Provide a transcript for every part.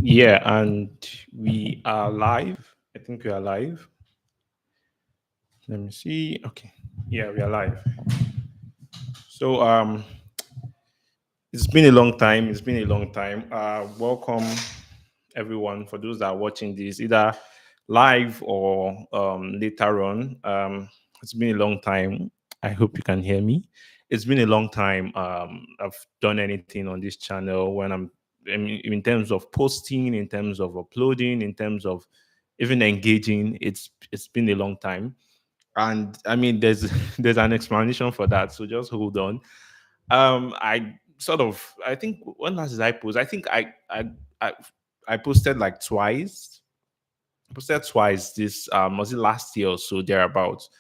Yeah, and we are live. I think we are live. Let me see. Okay. Yeah, we are live. So it's been a long time. It's been a long time. Welcome everyone for those that are watching this either live or later on. It's been a long time. I hope you can hear me. It's been a long time. I've done anything on this channel when I mean, in terms of posting, in terms of uploading, in terms of even engaging. It's been a long time, and I mean, there's there's an explanation for that. So just hold on. I sort of I think when last did I post? I think I I posted like twice. I posted twice this was it last year or so thereabouts.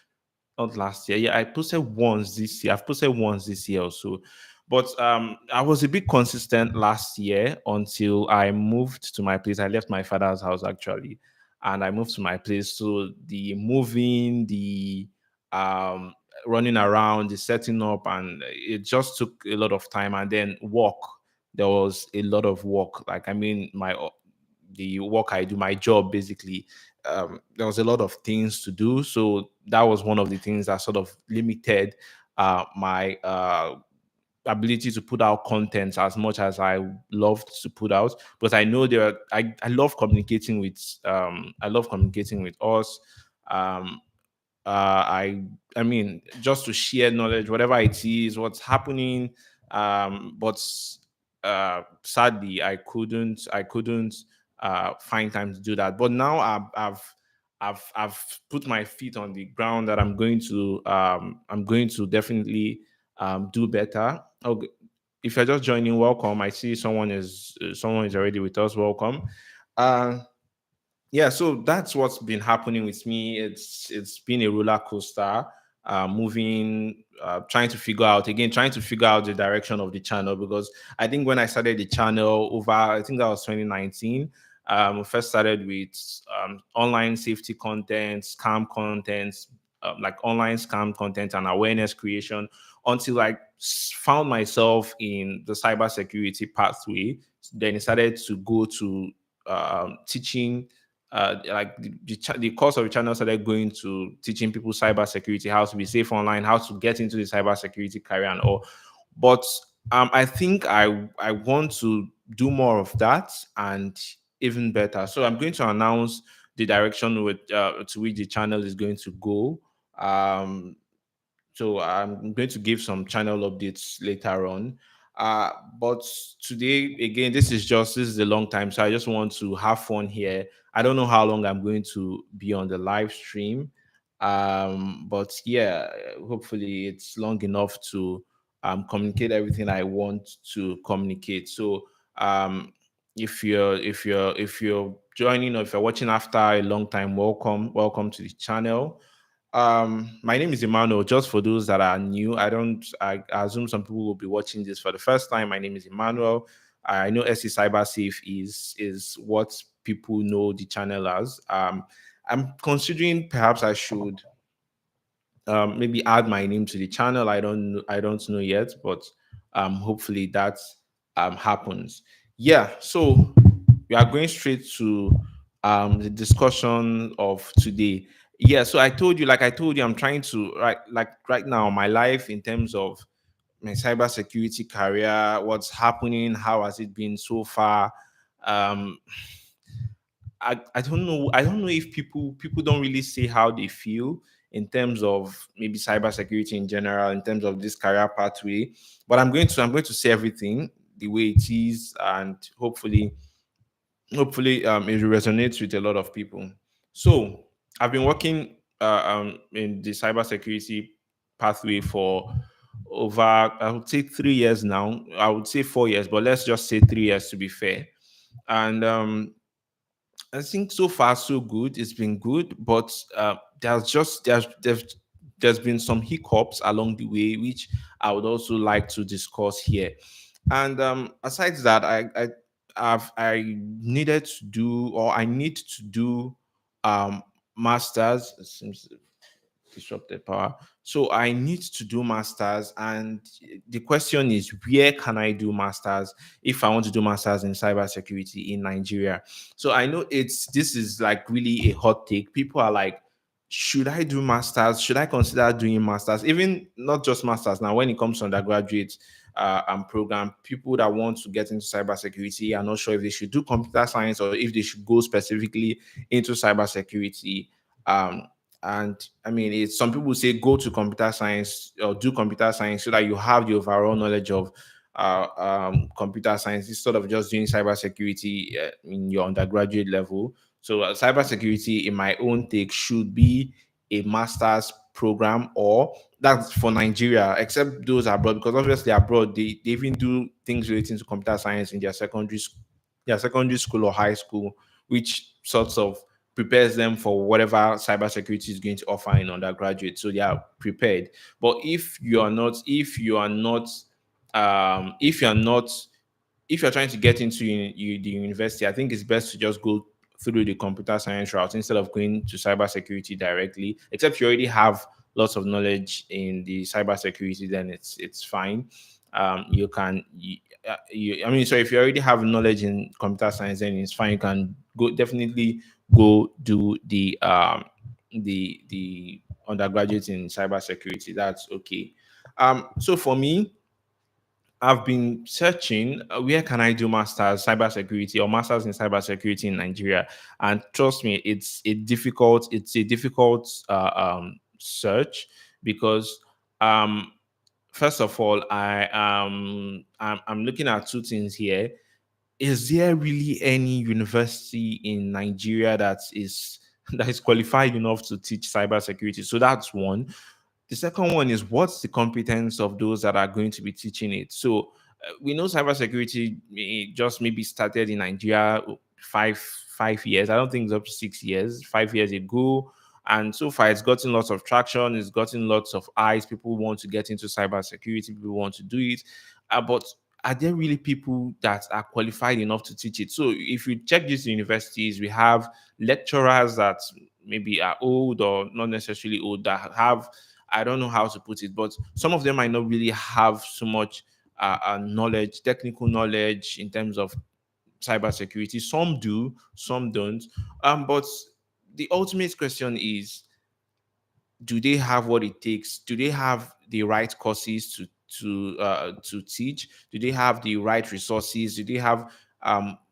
Not last year. Yeah, I posted once this year. I've posted once this year or so. But I was a bit consistent last year until I moved to my place. I left my father's house actually, and I moved to my place. So the moving, the um running around, the setting up, and it just took a lot of time. And then work. There was a lot of work. Like I mean, my the work I do, my job basically, there was a lot of things to do. So that was one of the things that sort of limited my ability to put out content as much as I loved to put out. But I know I love communicating with I love communicating with us. Um, I mean, just to share knowledge, whatever it is, what's happening. But sadly, I couldn't find time to do that. But now I've put my feet on the ground that I'm going to definitely do better. Okay. If you're just joining, welcome. I see someone is already with us. Welcome. Uh, yeah, so that's what's been happening with me. It's been a roller coaster, moving, trying to figure out the direction of the channel, because I think when I started the channel over, I think that was 2019. We first started with online safety content, scam content, like online scam content and awareness creation, until I found myself in the cybersecurity pathway. Then it started to go to teaching, like the course of the channel started going to teaching people cybersecurity, how to be safe online, how to get into the cybersecurity career and all. But I think I want to do more of that and even better. So I'm going to announce the direction with to which the channel is going to go. Um, so I'm going to give some channel updates later on. Uh, but today, again, this is a long time, so I just want to have fun here. I don't know how long I'm going to be on the live stream, but yeah, hopefully it's long enough to communicate everything I want to communicate. So um, if you're joining, or if you're watching after a long time, welcome to the channel. My name is Emmanuel. Just for those that are new, I assume some people will be watching this for the first time. My name is Emmanuel. I know SC Cyber Safe is what people know the channel as. I'm considering perhaps I should maybe add my name to the channel. I don't know yet, but hopefully that happens. Yeah, so we are going straight to the discussion of today. Yeah, so I told you, I'm trying to right now my life in terms of my cybersecurity career, what's happening, how has it been so far. Um, I don't know. I don't know if people don't really say how they feel in terms of maybe cybersecurity in general, in terms of this career pathway. But I'm going to say everything the way it is, and hopefully it resonates with a lot of people. So I've been working in the cybersecurity pathway for over, I would say, 3 years now. I would say 4 years, but let's just say 3 years to be fair. And I think so far so good. It's been good, but there's been some hiccups along the way, which I would also like to discuss here. And aside that, I needed to do, or I need to do, um masters. It seems disrupted power. So I need to do masters, and the question is, where can I do masters if I want to do masters in cybersecurity in Nigeria? So I know it's this is like really a hot take. People are like, should I do masters? Should I consider doing masters? Even not just masters now. When it comes to undergraduate program, people that want to get into cybersecurity are not sure if they should do computer science or if they should go specifically into cybersecurity. Um, and I mean, it's some people say go to computer science or do computer science so that you have the overall knowledge of computer science instead of just doing cybersecurity in your undergraduate level. So, cybersecurity, in my own take, should be a master's program, or that's for Nigeria, except those abroad, because obviously abroad they even do things relating to computer science in their secondary school or high school, which sorts of prepares them for whatever cybersecurity is going to offer in undergraduate. So they are prepared. But if you're not if you're trying to get into the university, I think it's best to just go through the computer science route instead of going to cybersecurity directly. Except you already have lots of knowledge in the cybersecurity, then it's fine. You can, I mean, so if you already have knowledge in computer science, then it's fine. You can go definitely go do the undergraduate in cybersecurity. That's okay. So for me, I've been searching where can I do masters cybersecurity or masters in cybersecurity in Nigeria, and trust me, it's a difficult search because um, first of all, I'm looking at two things here. Is there really any university in Nigeria that is that is qualified enough to teach cybersecurity? So that's one. The second one is, what's the competence of those that are going to be teaching it? So we know cybersecurity just maybe started in Nigeria five years. I don't think it's up to 6 years. 5 years ago, and so far it's gotten lots of traction. It's gotten lots of eyes. People want to get into cybersecurity. People want to do it, but are there really people that are qualified enough to teach it? So if you check these universities, we have lecturers that maybe are old or not necessarily old that have, I don't know how to put it, but some of them might not really have so much knowledge, technical knowledge in terms of cybersecurity. Some do, some don't. But the ultimate question is, do they have what it takes? Do they have the right courses to teach? Do they have the right resources? Do they have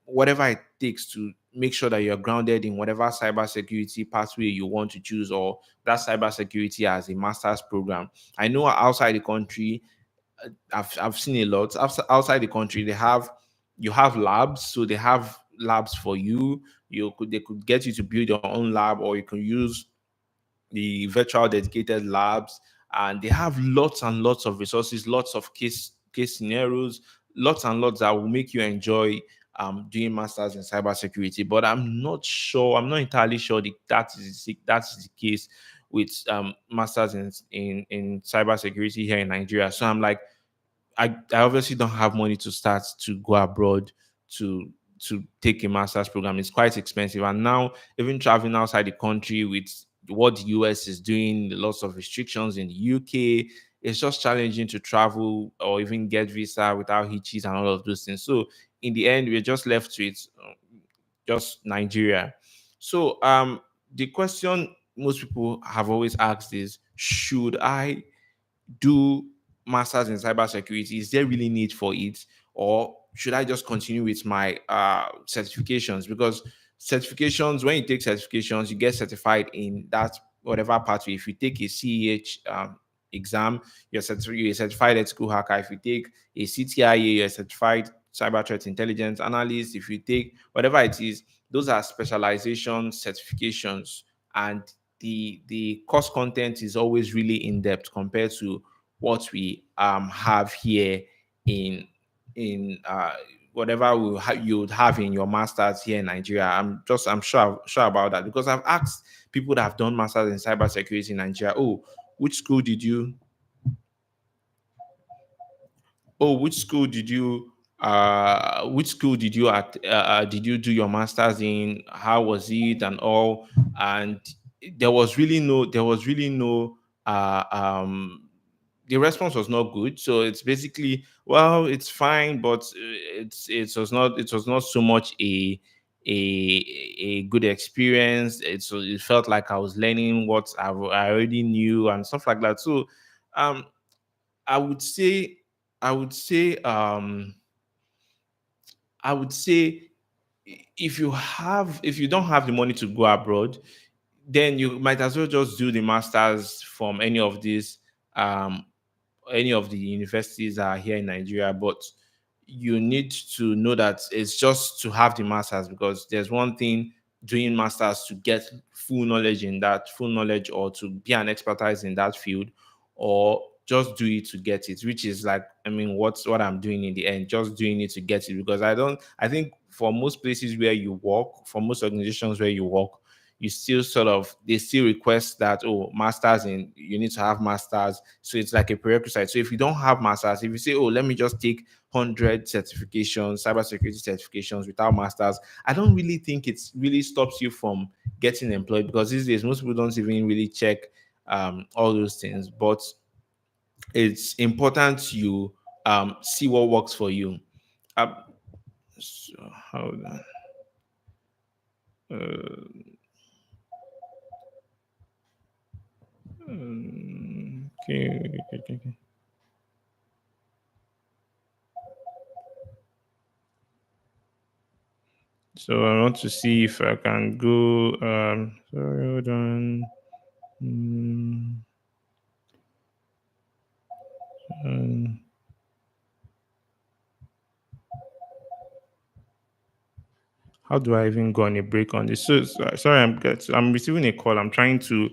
whatever it takes to make sure that you're grounded in whatever cybersecurity pathway you want to choose, or that cybersecurity as a master's program? I know outside the country, I've seen a lot. Outside the country, you have labs, so they have labs for you. They could get you to build your own lab, or you can use the virtual dedicated labs, and they have lots and lots of resources, lots of case scenarios, lots and lots that will make you enjoy doing masters in cybersecurity. But I'm not entirely sure that is the case with masters in cybersecurity here in Nigeria. So I'm like, I obviously don't have money to start to go abroad to take a master's program. It's quite expensive. And now even traveling outside the country with what the US is doing, the lots of restrictions in the UK, it's just challenging to travel or even get visa without hitches and all of those things. So in the end, we're just left with just Nigeria. So the question most people have always asked is, should I do masters in cybersecurity? Is there really need for it, or should I just continue with my certifications? Because certifications, when you take certifications, you get certified in that whatever pathway. If you take a CEH exam, you're a certified ethical hacker. If you take a CTIA, you're a certified cyber threat intelligence analyst. If you take whatever it is, those are specialization certifications, and the course content is always really in depth compared to what we have here in in whatever you would have in your masters here in Nigeria. I'm sure about that, because I've asked people that have done masters in cybersecurity in Nigeria, oh, which school did you which school did you did you do your masters in? How was it and all? And there was really no uh um the response was not good. So it's basically, well, it's fine, but it was not so much a good experience. It felt like I was learning what I already knew and stuff like that. So um I would say I would say I would say if you don't have the money to go abroad, then you might as well just do the masters from um any of the universities that are here in Nigeria. But you need to know that it's just to have the masters, because there's one thing doing masters to get full knowledge, or to be an expertise in that field, or just do it to get it, which is like, I mean, what's what I'm doing in the end, just doing it to get it. Because I think for most places where you work, for most organizations where you work, you still sort of they still request that, oh, masters in you need to have masters. So it's like a prerequisite. So if you don't have masters, if you say, oh, let me just take 100 certifications, cybersecurity certifications without masters, I don't really think it really stops you from getting employed, because these days most people don't even really check all those things. But it's important you see what works for you. um, so, hold on. Okay, okay. So I want to see if I can go. Sorry, hold on. Mm, um, how do I even go on a break on this? Sorry, I'm receiving a call. I'm trying to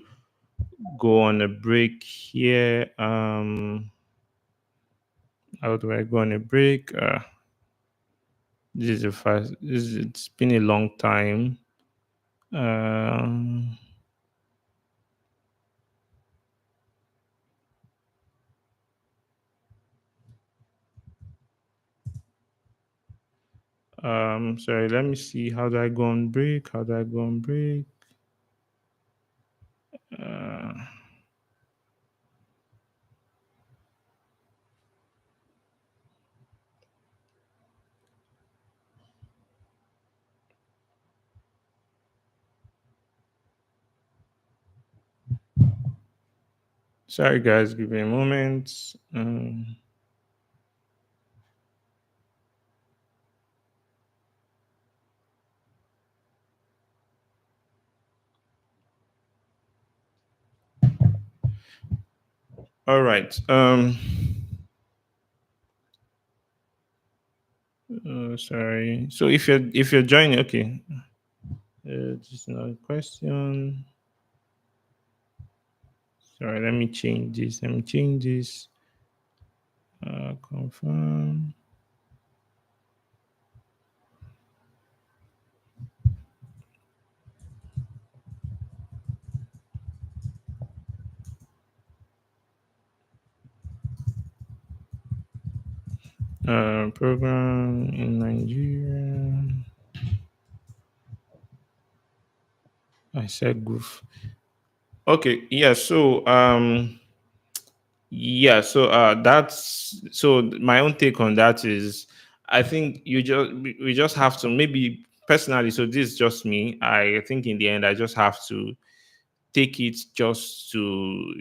go on a break here. How do I go on a break? This is a fast. It's been a long time. Um, sorry. Let me see. How do I go on break? How do I go on break? Uh, Sorry, guys. Give me a moment. All right. Sorry. So if you're joining, okay. This is another question. Sorry. Let me change this. Let me change this. Confirm. Program in Nigeria. I said goof. Okay. Yeah. So my own take on that is, I think we just have to, maybe personally. So this is just me. I think in the end I just have to take it, just to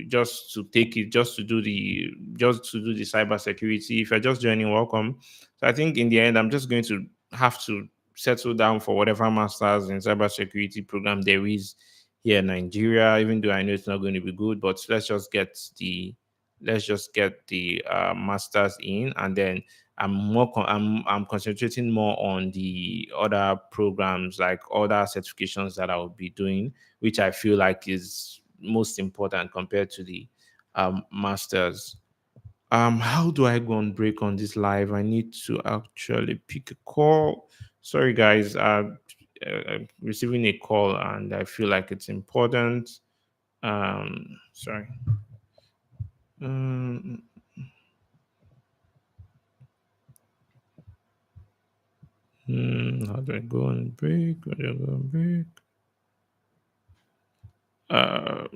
take it, just to do the cyber security. If you're just joining, welcome. So I think in the end I'm just going to have to settle down for whatever masters in cyber security program there is here in Nigeria, even though I know it's not going to be good. But let's just get the masters in, and then I'm concentrating more on the other programs, like other certifications that I will be doing, which I feel like is most important compared to the masters. How do I go on break on this live? I need to actually pick a call. Sorry, guys. I'm receiving a call, and I feel like it's important. Sorry. Um, how do I go on break? How do I go on break? Uh,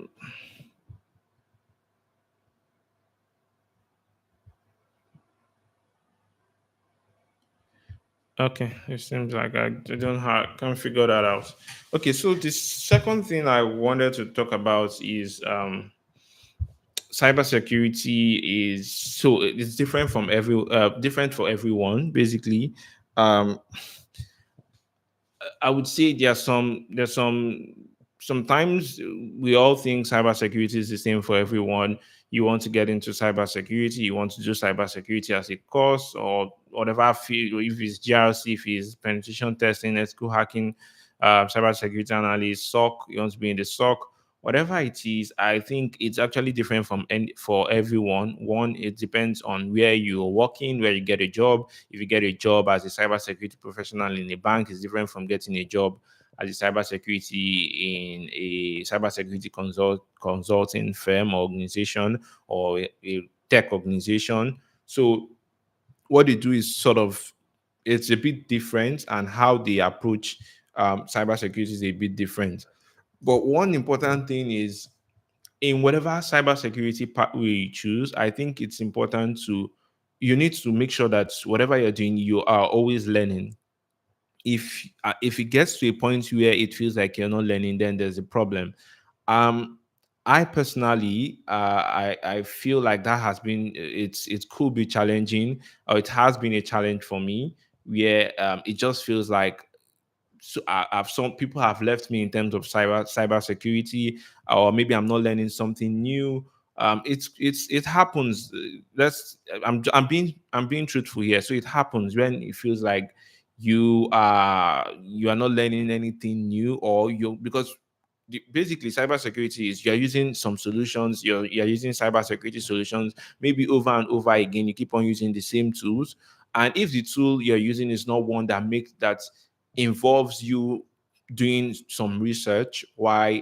okay, it seems like I don't have, can't figure that out. Okay, so the second thing I wanted to talk about is cybersecurity is so it's different from different for everyone basically. um I would say there's sometimes we all think cybersecurity is the same for everyone. You want to get into cybersecurity, you want to do cybersecurity as a course or whatever field, if it's GRC, if it's penetration testing, ethical hacking, cybersecurity analyst, SOC, you want to be in the SOC, whatever it is. I think it's actually different from for everyone. One, it depends on where you're working, where you get a job. If you get a job as a cybersecurity professional in a bank, it's different from getting a job as a cybersecurity in a cybersecurity consulting firm or organization or a tech organization. So what they do is sort of it's a bit different, and how they approach cybersecurity is a bit different. But one important thing is in whatever cybersecurity pathway you choose, I think it's important to you need to make sure that whatever you're doing, you are always learning. If it gets to a point where it feels like you're not learning, then there's a problem. I personally, I feel like that has been it could be challenging, or it has been a challenge for me, where it just feels like so I've some people have left me in terms of cyber security, or maybe I'm not learning something new. It happens. Let's I'm being truthful here. So it happens when it feels like you are not learning anything new, or you because basically cybersecurity is you're using some solutions, you're using cybersecurity solutions maybe over and over again. You keep on using the same tools, and if the tool you're using is not one that involves you doing some research while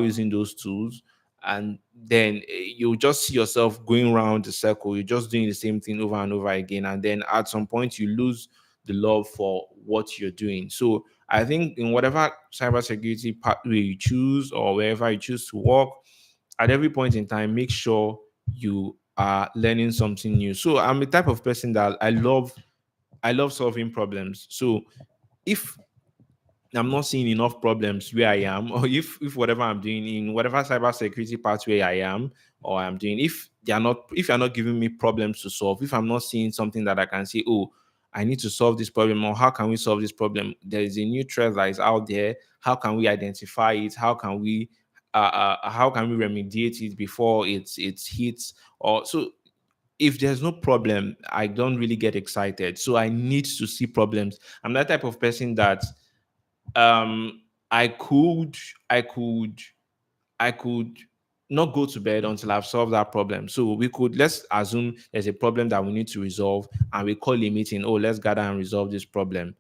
using those tools, and then you just see yourself going around the circle. You're just doing the same thing over and over again, and then at some point you lose the love for what you're doing. So I think in whatever cybersecurity pathway you choose or wherever you choose to work, at every point in time, make sure you are learning something new. So I'm the type of person that I love solving problems. So if I'm not seeing enough problems where I am, or if whatever I'm doing in whatever cybersecurity pathway I am or I'm doing, if you're not giving me problems to solve, if I'm not seeing something that I can say, oh, I need to solve this problem, or how can we solve this problem? There is a new threat that is out there. How can we identify it? How can we remediate it before it hits? Or so if there's no problem, I don't really get excited. So I need to see problems. I'm that type of person that um I could I could I could not go to bed until I've solved that problem. So let's assume there's a problem that we need to resolve, and we call a meeting. Oh, let's gather and resolve this problem.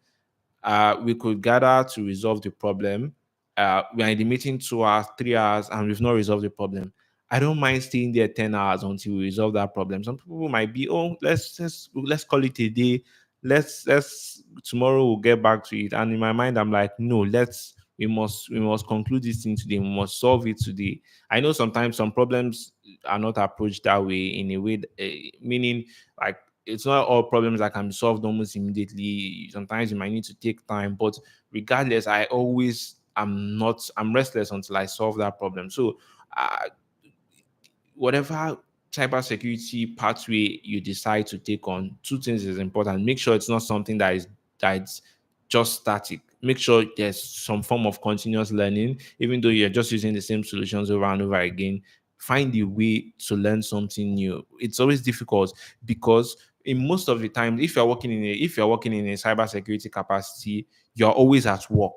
We could gather to resolve the problem. We are in the meeting 2 hours, 3 hours, and we've not resolved the problem. I don't mind staying there 10 hours until we resolve that problem. Some people might be, oh, let's call it a day. Let's tomorrow we'll get back to it. And in my mind, I'm like, no, we must conclude this thing today. We must solve it today. I know sometimes some problems are not approached that way, in a way, meaning like it's not all problems that can be solved almost immediately. Sometimes you might need to take time, but regardless, I'm restless until I solve that problem. So uh, whatever cybersecurity pathway you decide to take on, two things is important. Make sure it's not something that's just static. Make sure there's some form of continuous learning, even though you're just using the same solutions over and over again. Find a way to learn something new. It's always difficult because in most of the time, if you're working in a cybersecurity capacity, you're always at work.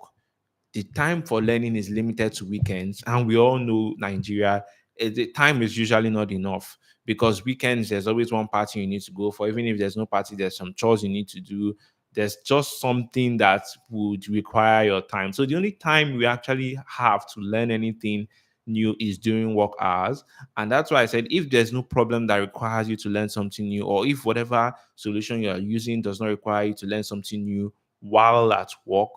The time for learning is limited to weekends, and we all know Nigeria, the time is usually not enough, because weekends there's always one party you need to go for. Even if there's no party, there's some chores you need to do. There's just something that would require your time. So the only time we actually have to learn anything new is during work hours. And that's why I said, if there's no problem that requires you to learn something new, or if whatever solution you're using does not require you to learn something new while at work,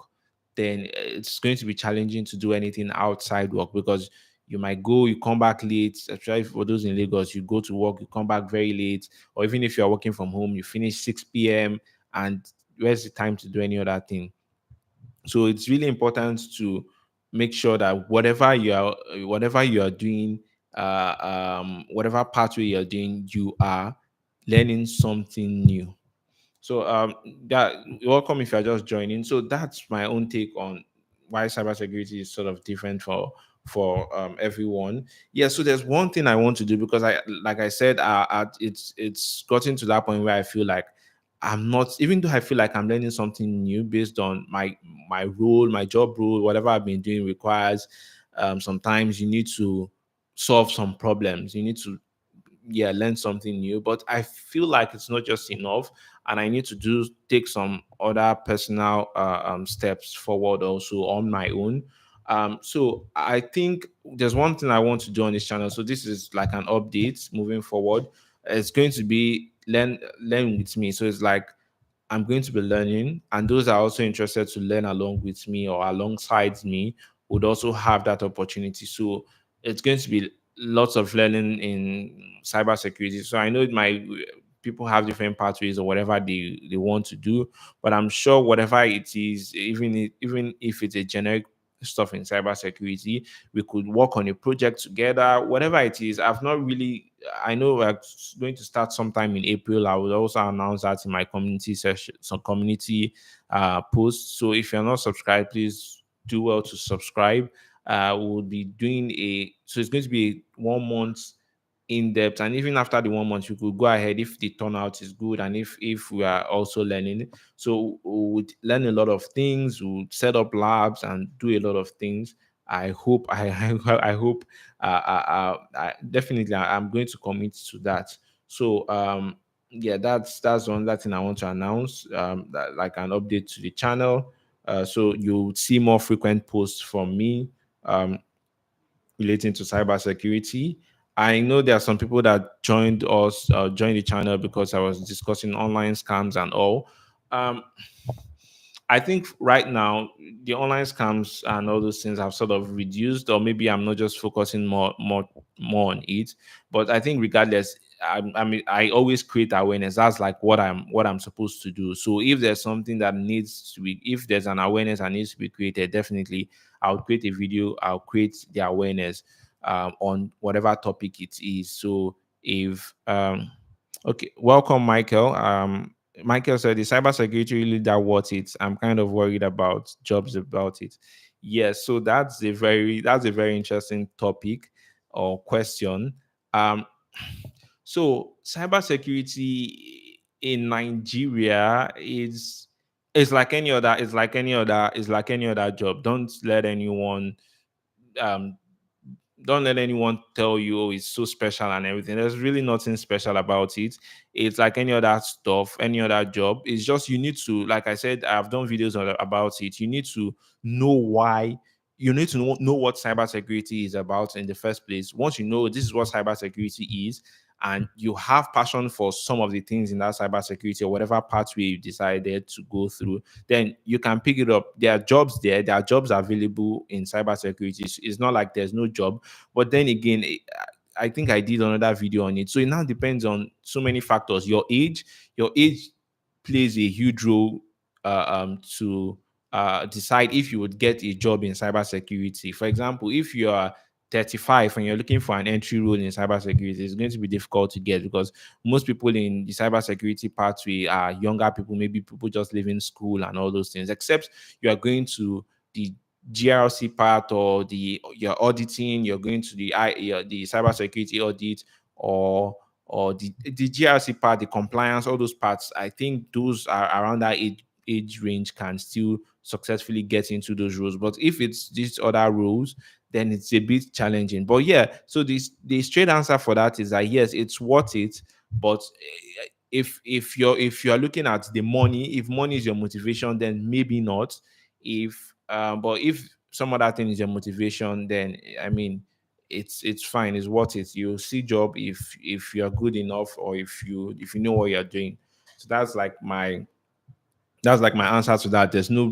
then it's going to be challenging to do anything outside work, because you might go, you come back late, especially for those in Lagos. You go to work, you come back very late, or even if you're working from home, you finish 6 p.m., and where's the time to do any other thing? So it's really important to make sure that whatever you are doing, whatever pathway you're doing, you are learning something new. So that welcome if you're just joining. So that's my own take on why cybersecurity is sort of different for everyone. Yeah. So there's one thing I want to do, because like I said, it's gotten to that point where I feel like I'm not, even though I feel like I'm learning something new based on my role, my job role, whatever I've been doing requires. Sometimes you need to solve some problems. You need to, yeah, learn something new. But I feel like it's not just enough, and I need to do take some other personal steps forward also on my own. So I think there's one thing I want to do on this channel. So this is like an update moving forward. It's going to be learn with me. So it's like I'm going to be learning, and those are also interested to learn along with me or alongside me would also have that opportunity. So it's going to be lots of learning in cybersecurity. So I know my people have different pathways or whatever they want to do, but I'm sure whatever it is, even if it's a generic stuff in cybersecurity, we could work on a project together. Whatever it is, I've not really. I know we're going to start sometime in April. I will also announce that in my community session, some community posts. So if you're not subscribed, please do well to subscribe. We'll be doing so it's going to be a 1 month in depth, and even after the 1 month, we could go ahead if the turnout is good, and if we are also learning. So we would learn a lot of things. We would set up labs and do a lot of things. I hope I hope definitely I'm going to commit to that. So yeah, that's one that thing I want to announce, that, like an update to the channel. So you'll see more frequent posts from me relating to cybersecurity. I know there are some people that joined the channel because I was discussing online scams and all. Um, I think right now the online scams and all those things have sort of reduced, or maybe I'm not just focusing more on it. But I think regardless, I mean, I always create awareness. That's like what I'm supposed to do. So if there's something that needs to be, if there's an awareness that needs to be created, definitely I'll create a video. I'll create the awareness on whatever topic it is. So if okay, welcome, Michael. Michael said, "Is cybersecurity really that worth it? I'm kind of worried about jobs about it." Yes, so that's a very interesting topic or question. Um, so cybersecurity in Nigeria is like any other, job. Um don't let anyone tell you, oh, it's so special and everything. There's really nothing special about it. It's like any other stuff, any other job. It's just you need to, like I said, I've done videos about it. You need to know why. You need to know what cybersecurity is about in the first place. Once you know this is what cybersecurity is, and you have passion for some of the things in that cybersecurity or whatever pathway you decided to go through, then you can pick it up. There are jobs there. There are jobs available in cybersecurity. It's not like there's no job. But then again, I think I did another video on it. So it now depends on so many factors. Your age plays a huge role to decide if you would get a job in cybersecurity. For example, if you are 35 and you're looking for an entry role in cybersecurity, it's going to be difficult to get, because most people in the cybersecurity pathway are younger people, maybe people just leaving school and all those things, except you are going to the GRC part, or you're auditing, you're going to the cybersecurity audit, or the GRC part, the compliance, all those parts. I think those are around that age range can still successfully get into those roles. But if it's these other roles, then it's a bit challenging. But yeah, so the straight answer for that is that yes, it's worth it. But if you're looking at the money, if money is your motivation, then maybe not. If but if some other thing is your motivation, then I mean, it's fine, it's worth it. You'll see job if you're good enough, or if you know what you're doing. So That's like my answer to that. There's no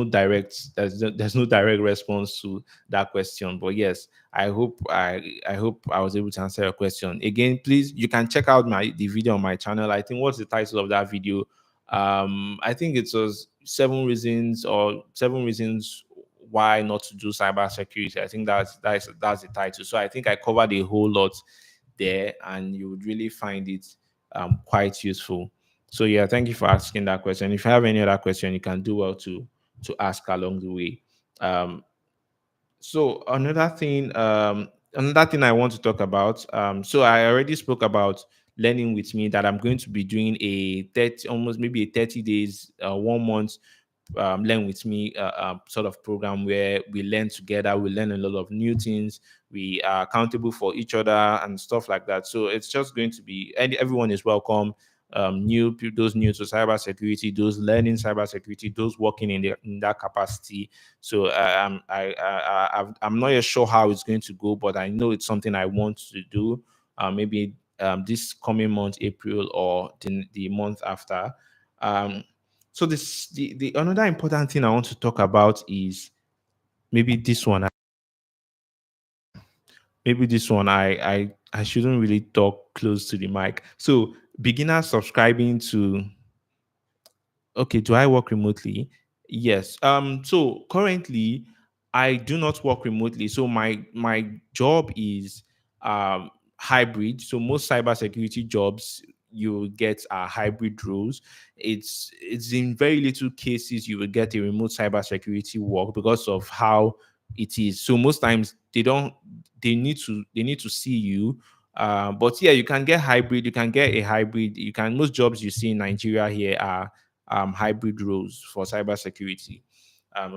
direct response to that question. But yes, I hope I was able to answer your question. Again, please, you can check out the video on my channel. I think, what's the title of that video? I think it was 7 reasons why not to do cybersecurity. I think that's the title. So I think I covered a whole lot there, and you would really find it quite useful. So yeah, thank you for asking that question. If you have any other question, you can do well to ask along the way. Um, so another thing I want to talk about. So I already spoke about learning with me, that I'm going to be doing a 30, almost maybe a 30 days, 1 month, learn with me sort of program where we learn together. We learn a lot of new things. We are accountable for each other and stuff like that. So it's just going to be, and everyone is welcome. Those new to cybersecurity, those learning cybersecurity, those working in that capacity. So I'm not yet sure how it's going to go, but I know it's something I want to do. Maybe this coming month, April, or the month after. Um, so the another important thing I want to talk about is maybe this one. Maybe this one I shouldn't really talk close to the mic. So beginners subscribing to. Okay, do I work remotely? Yes. So currently I do not work remotely. So my job is hybrid. So most cybersecurity jobs you get are hybrid roles. It's in very little cases you will get a remote cybersecurity work because of how it is. So most times they need to see you. But yeah, you can get hybrid. You can get a hybrid. You can Most jobs you see in Nigeria here are hybrid roles for cybersecurity,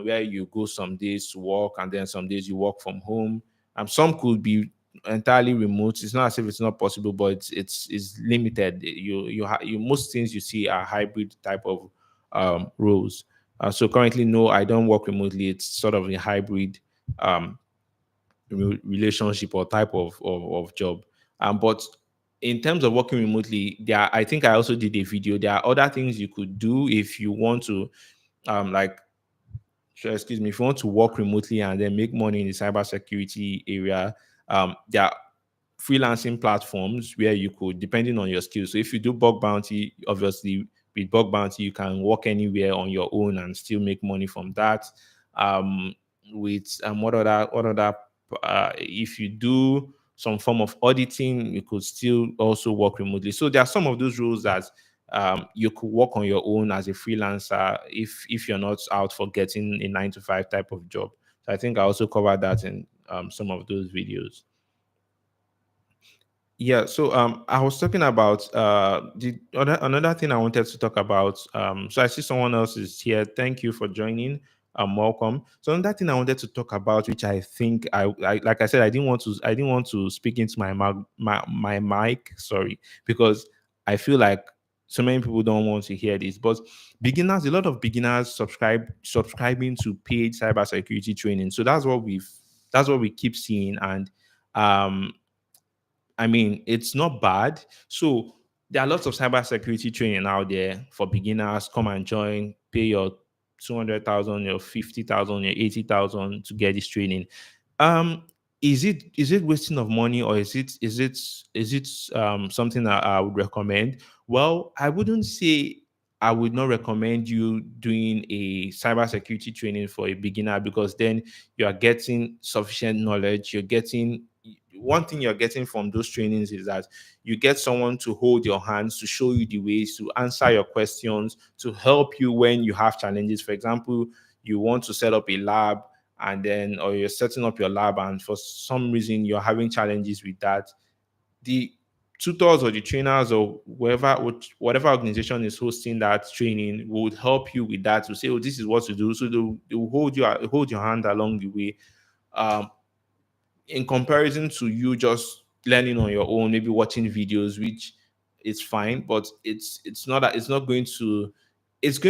where you go some days to work and then some days you work from home. Some could be entirely remote. It's not as if it's not possible, but it's limited. You most things you see are hybrid type of roles. So currently, no, I don't work remotely. It's sort of a hybrid um, relationship or type of job. But in terms of working remotely, I think I also did a video. There are other things you could do if you want to, like, sure, excuse me, if you want to work remotely and then make money in the cybersecurity area. There are freelancing platforms where you could, depending on your skills. So if you do bug bounty, obviously with bug bounty, you can work anywhere on your own and still make money from that. With what other if you do some form of auditing, you could still also work remotely. So there are some of those rules that you could work on your own as a freelancer if you're not out for getting a 9 to 5 type of job. So I think I also covered that in some of those videos. Yeah, so I was talking about the other another thing I wanted to talk about. So I see someone else is here. Thank you for joining. Welcome. So another thing I wanted to talk about, which I think I like I said, I didn't want to speak into my mic, sorry, because I feel like so many people don't want to hear this. But a lot of beginners subscribing to paid cybersecurity training. So that's what we keep seeing. And um I mean, it's not bad. So there are lots of cybersecurity training out there for beginners. Come and join. Pay your 200,000, your 50,000, your 80,000 to get this training. Um, is it wasting of money, or is it something that I would recommend? Well, I wouldn't say I would not recommend you doing a cybersecurity training for a beginner, because then you are getting sufficient knowledge. You're getting One thing you're getting from those trainings is that you get someone to hold your hands, to show you the ways, to answer your questions, to help you when you have challenges. For example, you want to set up a lab, and then, or you're setting up your lab, and for some reason you're having challenges with that. The tutors or the trainers or whatever organization is hosting that training would help you with that, to say, oh, this is what to do. So they'll hold your hand along the way. Um, in comparison to you just learning on your own, maybe watching videos, which is fine, but it's going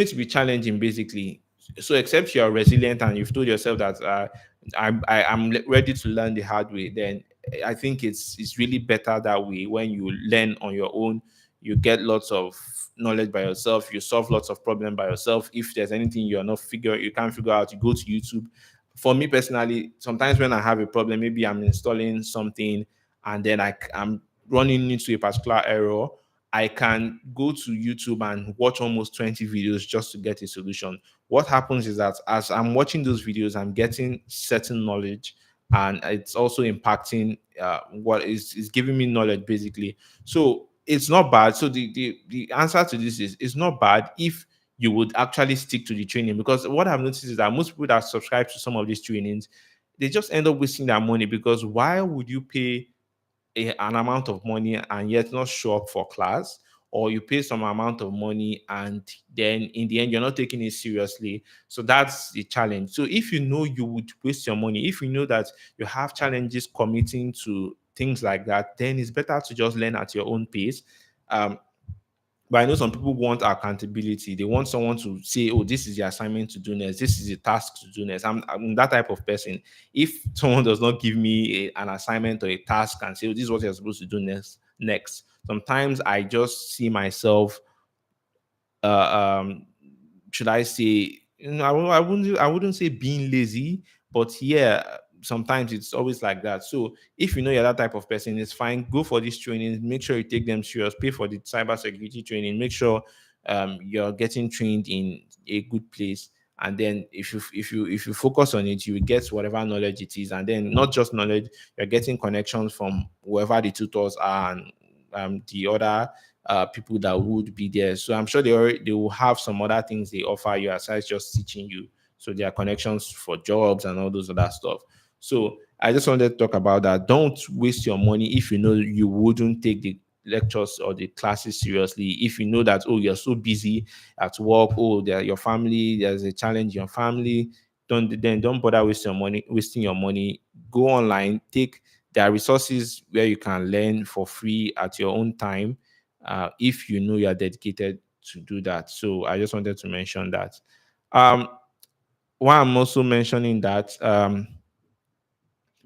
to be challenging, basically. So except you're resilient and you've told yourself that I'm ready to learn the hard way, then I think it's really better that way. When you learn on your own, you get lots of knowledge by yourself, you solve lots of problems by yourself. If there's anything you can't figure out, you go to YouTube. For me personally, sometimes when I have a problem, maybe I'm installing something and then I'm running into a particular error, I can go to YouTube and watch almost 20 videos just to get a solution. What happens is that as I'm watching those videos, I'm getting certain knowledge, and it's also impacting what is giving me knowledge basically. So it's not bad. So the answer to this is it's not bad if you would actually stick to the training, because what I've noticed is that most people that subscribe to some of these trainings, they just end up wasting their money, because why would you pay an amount of money and yet not show up for class, or you pay some amount of money and then in the end you're not taking it seriously? So that's the challenge. So if you know you would waste your money, if you know that you have challenges committing to things like that, then it's better to just learn at your own pace. um, but I know some people want accountability. They want someone to say, "Oh, this is the assignment to do next. This is the task to do next." I'm that type of person. If someone does not give me an assignment or a task and say, "Oh, this is what you're supposed to do next," sometimes I just see myself um should I say, I wouldn't say being lazy, but yeah, sometimes it's always like that. So if you know you're that type of person, it's fine. Go for these trainings. Make sure you take them serious. Pay for the cybersecurity training. Make sure you're getting trained in a good place. And then if you focus on it, you will get whatever knowledge it is. And then not just knowledge, you're getting connections from whoever the tutors are and the other people that would be there. So I'm sure they will have some other things they offer you aside just teaching you. So there are connections for jobs and all those other stuff. So I just wanted to talk about that. Don't waste your money if you know you wouldn't take the lectures or the classes seriously. If you know that, oh, you're so busy at work, oh, your family, there's a challenge in your family, don't bother wasting your money. Go online, take there are resources where you can learn for free at your own time, if you know you're dedicated to do that. So I just wanted to mention that. Um, why I'm also mentioning that,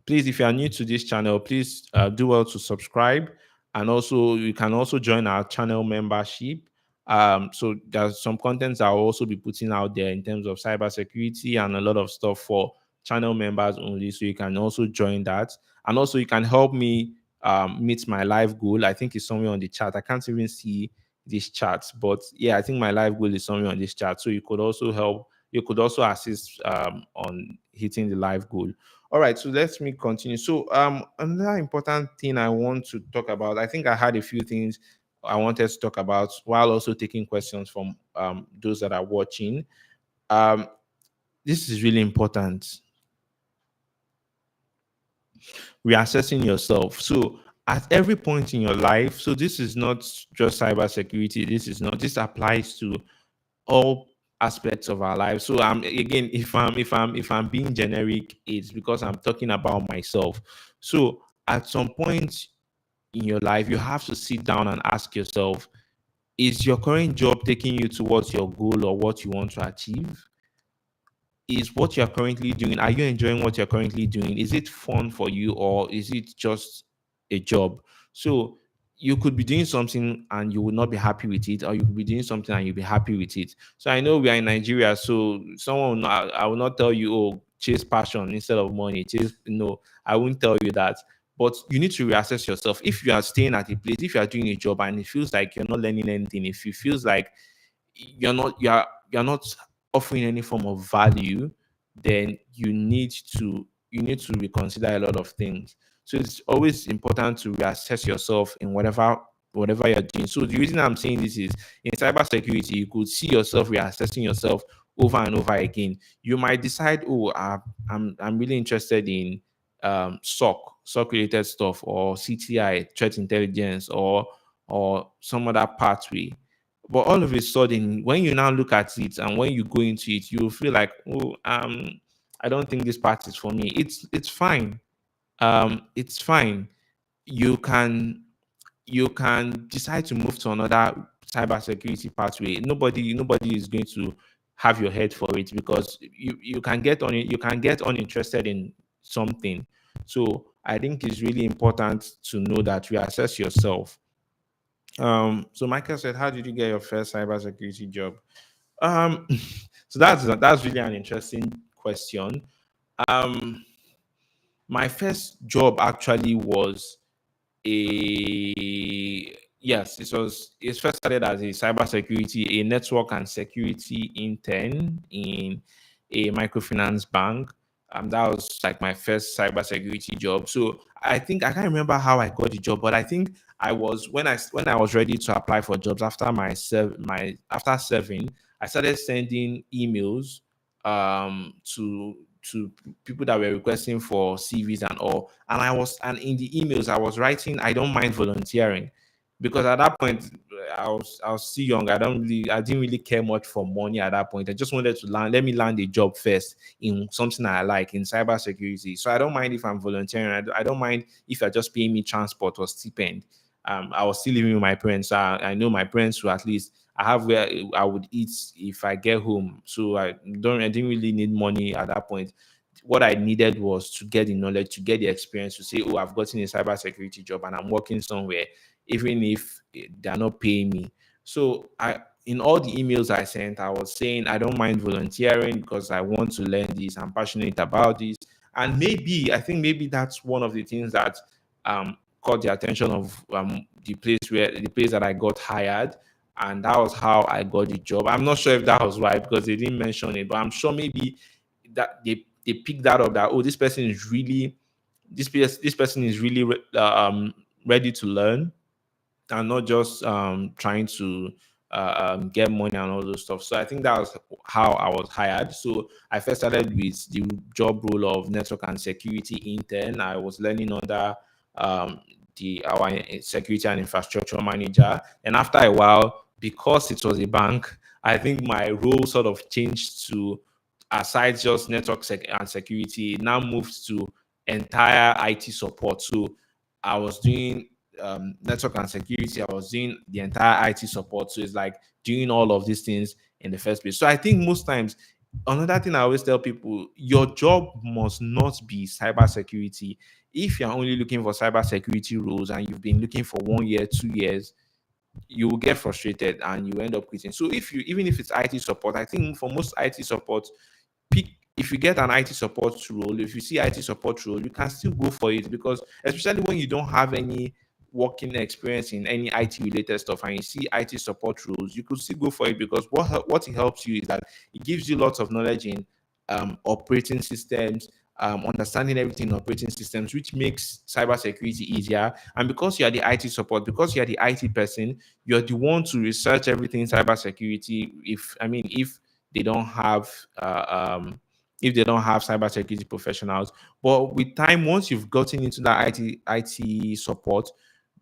please, if you are new to this channel, please do well to subscribe, and also you can also join our channel membership. So there's some contents I'll also be putting out there in terms of cybersecurity and a lot of stuff for channel members only. So you can also join that, and also you can help me meet my life goal. I think it's somewhere on the chat. I can't even see this chart, but yeah, I think my life goal is somewhere on this chart. So you could also help. You could also assist on hitting the life goal. All right, so let me continue. So, another important thing I want to talk about, I think I had a few things I wanted to talk about while also taking questions from those that are watching. Um, this is really important. Reassessing yourself. So, at every point in your life, so this is not just cybersecurity. This applies to all aspects of our lives. So again, if I'm being generic, it's because I'm talking about myself. So at some point in your life, you have to sit down and ask yourself, is your current job taking you towards your goal or what you want to achieve? Is what you're currently doing, are you enjoying what you're currently doing? Is it fun for you, or is it just a job? So you could be doing something and you will not be happy with it, or you could be doing something and you'll be happy with it. So I know we are in Nigeria, so someone will not, I will not tell you, oh, chase passion instead of money. Chase, no, I won't tell you that. But you need to reassess yourself. If you are staying at a place, if you are doing a job and it feels like you're not learning anything, if it feels like you're not offering any form of value, then you need to reconsider a lot of things. So it's always important to reassess yourself in whatever you're doing. So the reason I'm saying this is, in cybersecurity, you could see yourself reassessing yourself over and over again. You might decide, oh, I'm really interested in SOC related stuff, or CTI, threat intelligence, or some other pathway. But all of a sudden, when you now look at it and when you go into it, you feel like, oh, I don't think this part is for me. It's fine. It's fine. You can you can decide to move to another cybersecurity pathway. Nobody is going to have your head for it, because you can get on it. You can get uninterested in something. So I think it's really important to know that you assess yourself. So Michael said, "How did you get your first cybersecurity job?" Um, so that's really an interesting question. Um, my first job actually was a yes, it first started as a cybersecurity, a network and security intern in a microfinance bank. That was like my first cybersecurity job. So I think I can't remember how I got the job, but I think I was when I was ready to apply for jobs after my after serving, I started sending emails to people that were requesting for CVs and all. And in the emails I was writing, I don't mind volunteering, because at that point I was still young. I didn't really care much for money at that point. I just wanted to let me land a job first in something I like in cybersecurity. So I don't mind if I'm volunteering. I don't mind if you're just paying me transport or stipend. I was still living with my parents. So I know my parents will at least I have where I would eat if I get home. So I didn't really need money at that point. What I needed was to get the knowledge, to get the experience, to say, oh, I've gotten a cybersecurity job and I'm working somewhere, even if they're not paying me. So in all the emails I sent, I was saying I don't mind volunteering because I want to learn this. I'm passionate about this. And I think maybe that's one of the things that caught the attention of the place that I got hired, and that was how I got the job. I'm not sure if that was right because they didn't mention it, but I'm sure maybe that they picked that up, that, oh, this person is really ready to learn and not just trying to get money and all those stuff. So I think that was how I was hired. So I first started with the job role of network and security intern. I was learning under um, the our security and infrastructure manager. And after a while, because it was a bank, I think my role sort of changed to, aside just and security, it now moved to entire IT support. So I was doing network and security. I was doing the entire IT support. So it's like doing all of these things in the first place. So I think most times, another thing I always tell people, your job must not be cybersecurity. If you're only looking for cybersecurity roles and you've been looking for 1 year, 2 years, you will get frustrated and you end up quitting. So even if it's IT support, I think for most IT support, pick if you get an IT support role, if you see IT support role, you can still go for it, because especially when you don't have any working experience in any IT related stuff and you see IT support roles, you could still go for it, because what it helps you is that it gives you lots of knowledge in operating systems, understanding everything in operating systems, which makes cybersecurity easier. And because you are the IT support, because you are the IT person, you're the one to research everything in cybersecurity. If they don't have if they don't have cybersecurity professionals. But with time, once you've gotten into that IT support,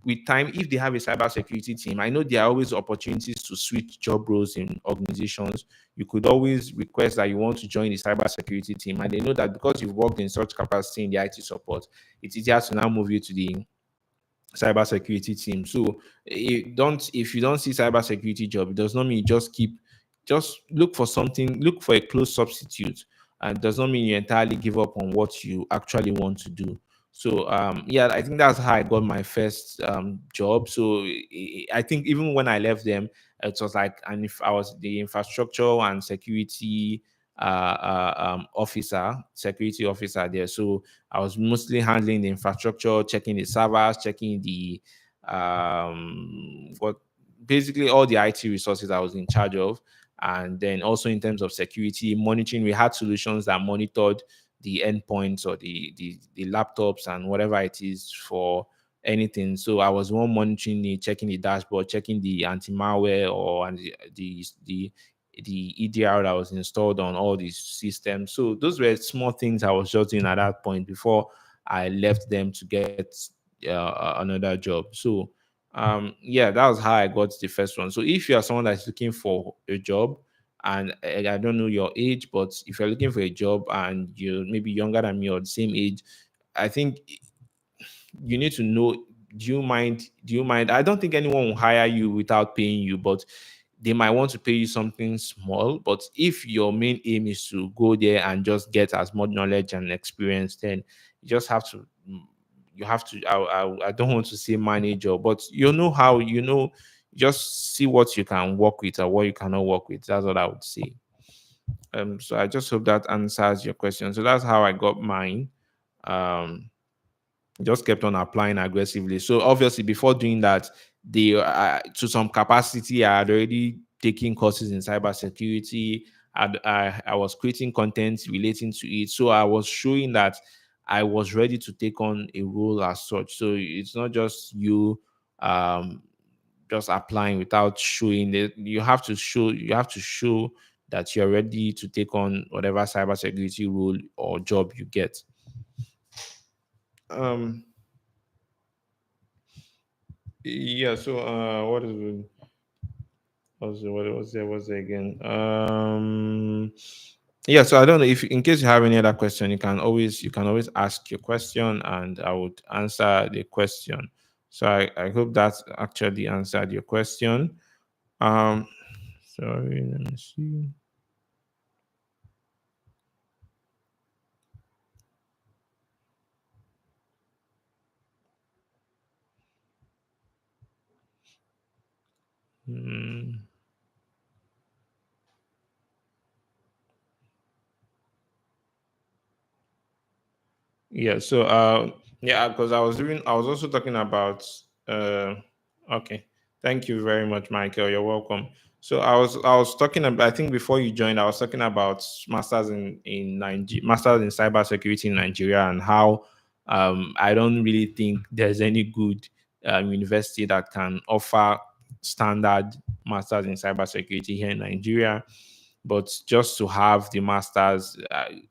with time, if they have a cybersecurity team, I know there are always opportunities to switch job roles in organizations. You could always request that you want to join the cybersecurity team, and they know that because you've worked in such capacity in the IT support, it's easier to now move you to the cybersecurity team. So if you don't see cybersecurity job, it does not mean you just look for a close substitute, and does not mean you entirely give up on what you actually want to do. So yeah, I think that's how I got my first job. So I think even when I left them, it was like, and if I was the infrastructure and security security officer there. So I was mostly handling the infrastructure, checking the servers, checking the what basically all the IT resources I was in charge of. And then also in terms of security monitoring, we had solutions that monitored the endpoints or the laptops and whatever it is for anything. So I was one monitoring it, checking the dashboard, checking the anti-malware or and the EDR that was installed on all these systems. So those were small things I was just doing at that point before I left them to get another job. So yeah, that was how I got the first one. So if you are someone that's looking for a job, and I don't know your age, but if you're looking for a job and you're maybe younger than me or the same age, I think you need to know, do you mind, I don't think anyone will hire you without paying you, but they might want to pay you something small. But if your main aim is to go there and just get as much knowledge and experience, then you just have to you have to. I don't want to say manager, but you know how just see what you can work with or what you cannot work with. That's what I would say. So I just hope that answers your question. So that's how I got mine. Um, just kept on applying aggressively. So obviously, before doing that, the to some capacity, I had already taken courses in cybersecurity. I was creating content relating to it, so I was showing that I was ready to take on a role as such. So it's not just you um, just applying without showing that you have to show that you're ready to take on whatever cybersecurity role or job you get. Um, Yeah. So, what was there? Was there again? Yeah. So I don't know if, in case you have any other question, you can always ask your question, and I would answer the question. So I hope that actually answered your question. Um, sorry. Let me see. Hmm. Yeah, so yeah, because I was also talking about okay. Thank you very much, Michael. You're welcome. So I was talking about, I think before you joined, I was talking about masters in Nigeria, masters in cybersecurity in Nigeria, and how I don't really think there's any good university that can offer standard masters in cybersecurity here in Nigeria. But just to have the masters,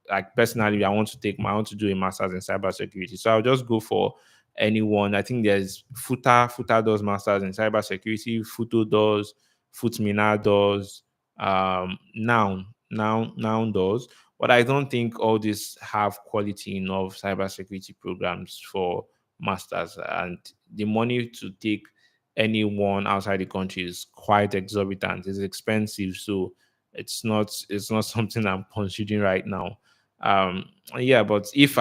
like personally, I want to do a master's in cybersecurity. So I'll just go for anyone. I think there's Futa does masters in cybersecurity, Futo does, Futmina does, Noun does. But I don't think all these have quality enough cybersecurity programs for masters, and the money to take anyone outside the country is quite exorbitant. It's expensive, so it's not something I'm considering right now. Yeah, but if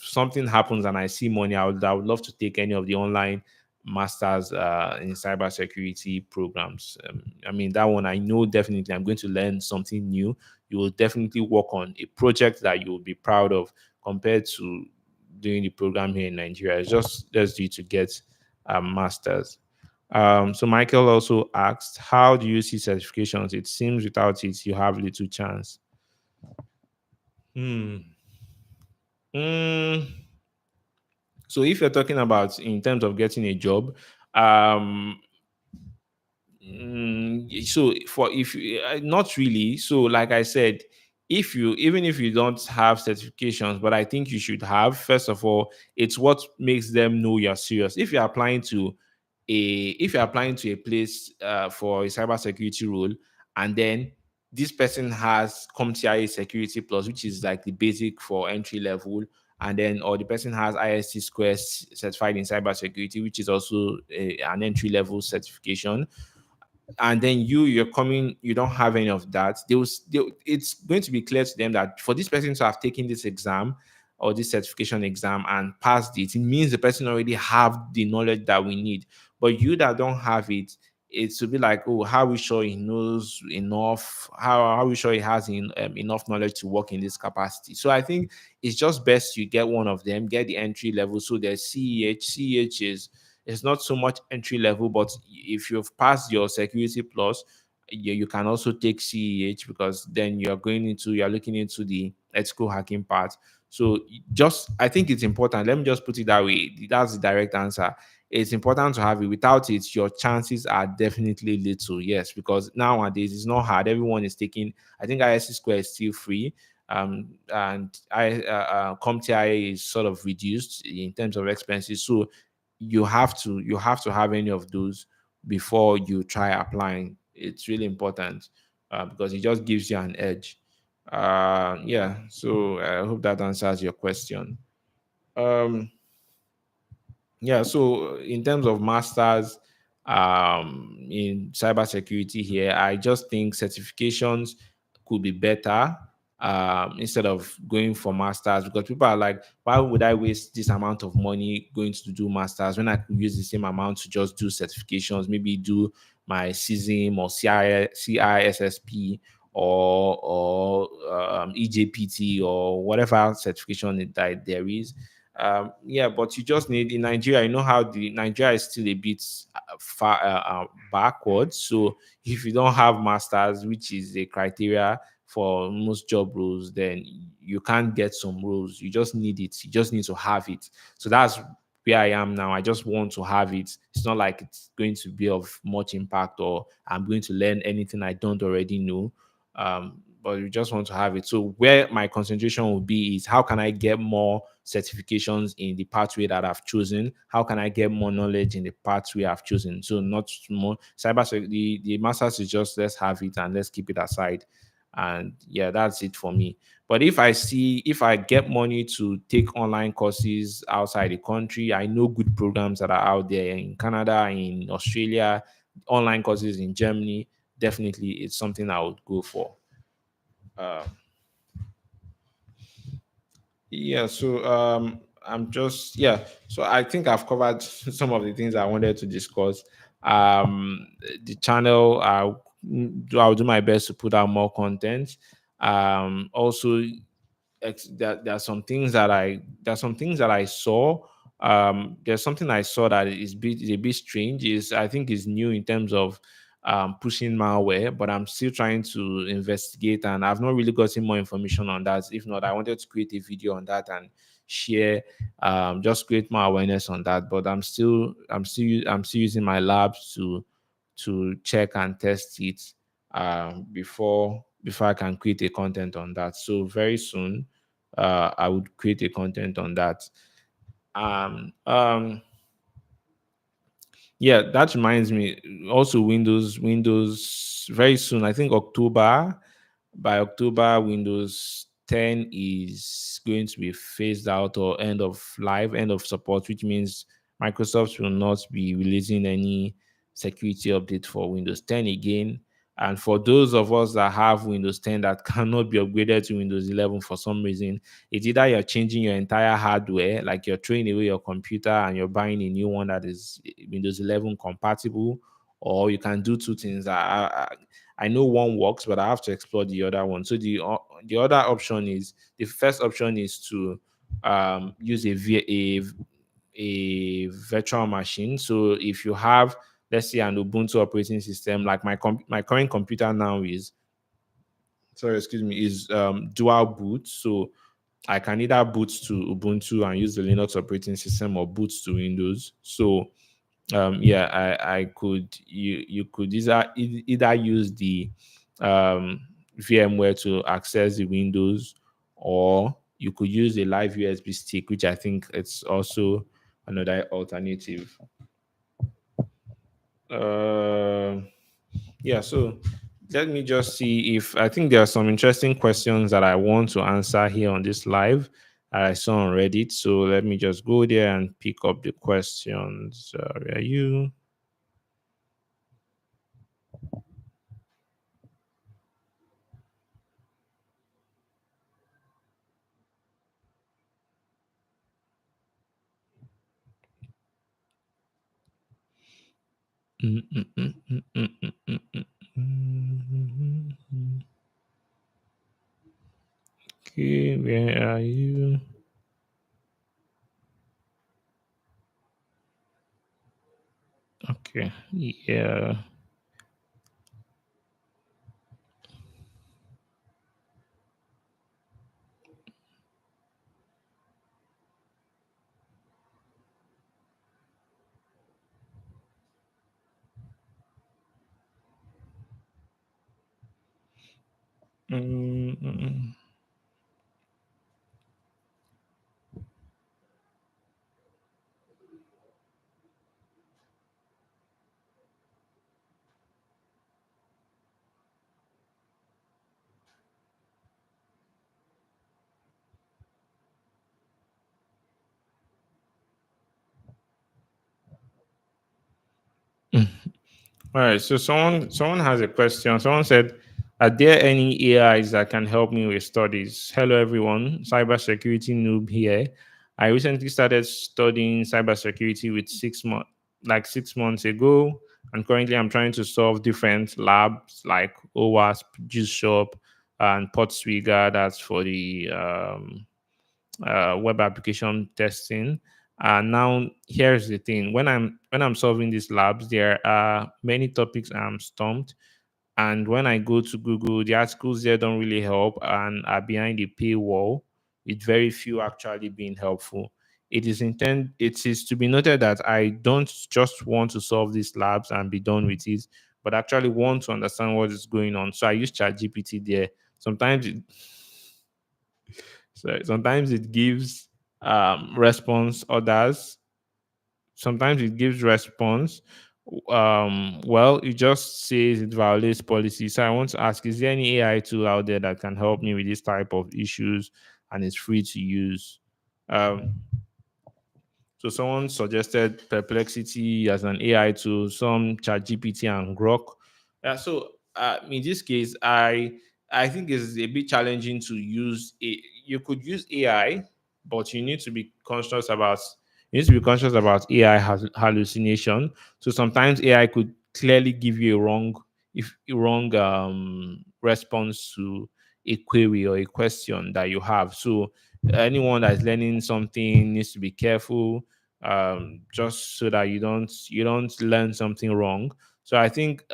something happens and I see money, I would love to take any of the online masters in cybersecurity programs. I mean, that one I know definitely I'm going to learn something new. You will definitely work on a project that you will be proud of, compared to doing the program here in Nigeria. It's just due to get a masters. So Michael also asked, how do you see certifications? It seems without it, you have little chance. Hmm. Mm, so if you're talking about in terms of getting a job, um, so for if not really, so like I said, if you even if you don't have certifications, but I think you should have, first of all, it's what makes them know you're serious. If you're applying to a place for a cybersecurity role, and then this person has CompTIA Security Plus, which is like the basic for entry level, and then or the person has ISC Square certified in cybersecurity, which is also an entry level certification, and then you don't have any of that, it's going to be clear to them that for this person to have taken this exam or this certification exam and passed it, it means the person already have the knowledge that we need. But you that don't have it, it's to be like, oh, how are we sure he knows enough? How are we sure he has enough knowledge to work in this capacity? So I think it's just best you get one of them, get the entry level. So there's CEH is, it's not so much entry level, but if you've passed your security plus, you can also take CEH, because then you're looking into the ethical hacking part. So just I think it's important. Let me just put it that way. That's the direct answer. It's important to have it. Without it, your chances are definitely little. Yes, because nowadays it's not hard. Everyone is taking. I think ISC Square is still free. And CompTIA is sort of reduced in terms of expenses. So you have to have any of those before you try applying. It's really important, because it just gives you an edge. Yeah, so I hope that answers your question. um yeah, so in terms of masters in cybersecurity here, I just think certifications could be better. instead of going for masters, because people are like, why would I waste this amount of money going to do masters when I could use the same amount to just do certifications, maybe do my CISM or CISSP or EJPT or whatever certification that there is. Yeah, but you just need in Nigeria. You know how the Nigeria is still a bit far backwards. So if you don't have masters, which is a criteria for most job roles, then you can't get some roles. You just need it. You just need to have it. So that's where I am now. I just want to have it. It's not like it's going to be of much impact or I'm going to learn anything I don't already know. But you just want to have it. So where my concentration will be is how can I get more certifications in the pathway that I've chosen? How can I get more knowledge in the pathway I've chosen? So not more cybersecurity. The masters is just let's have it and let's keep it aside. And yeah, that's it for me. But if I get money to take online courses outside the country, I know good programs that are out there in Canada, in Australia, online courses in Germany. Definitely, it's something I would go for. Uh, Yeah, so I'm just yeah. So I think I've covered some of the things I wanted to discuss. The channel, I'll do my best to put out more content. Also, there are some things that I saw. There's something I saw that is a bit strange. Is I think is new in terms of pushing malware, but I'm still trying to investigate, and I've not really gotten more information on that. If not, I wanted to create a video on that and share, just create more awareness on that. But I'm still using my labs to check and test it before I can create a content on that. So very soon, I would create a content on that. Um, um, yeah, that reminds me. Also, Windows very soon. I think October. By October, Windows 10 is going to be phased out or end of support, which means Microsoft will not be releasing any security update for Windows 10 again. And for those of us that have Windows 10 that cannot be upgraded to Windows 11 for some reason, it's either you're changing your entire hardware, like you're throwing away your computer and you're buying a new one that is Windows 11 compatible, or you can do two things. I know one works, but I have to explore the other one. So the other option is the first option is to use a virtual machine. So if you have, let's say, an Ubuntu operating system, like my current computer now is, sorry, excuse me, is dual boot. So I can either boot to Ubuntu and use the Linux operating system or boot to Windows. So yeah, I could you could either use the VMware to access the Windows, or you could use a live USB stick, which I think it's also another alternative. Uh, yeah, so let me just see if I think there are some interesting questions that I want to answer here on this live that I saw on Reddit. So let me just go there and pick up the questions. Where are you? Mm, mm, mm, mm, mm, mm, mm, mm, mm. Okay, where are you? Okay, yeah. Mm, mm, mm. All right. So someone has a question. Someone said, Are there any AIs that can help me with studies? Hello, everyone. Cybersecurity noob here. I recently started studying cybersecurity with 6 months, like 6 months ago, and currently I'm trying to solve different labs like OWASP, GShop, and PortSwigger. That's for the web application testing. Now, here's the thing: when I'm solving these labs, there are many topics I'm stumped, and when I go to Google, the articles there don't really help and are behind the paywall, with very few actually being helpful. It is to be noted that I don't just want to solve these labs and be done with it, but actually want to understand what is going on. So I use ChatGPT there. Sometimes it, sometimes it gives response, others sometimes it gives response. Well, it just says it violates policy. So I want to ask, is there any AI tool out there that can help me with this type of issues and is free to use? um so someone suggested Perplexity as an AI tool, some ChatGPT and Grok. In this case, I think it's a bit challenging to use. You could use AI, but you need to be conscious about AI hallucination. So sometimes AI could clearly give you a wrong response to a query or a question that you have. So anyone that is learning something needs to be careful, just so that you don't learn something wrong. So I think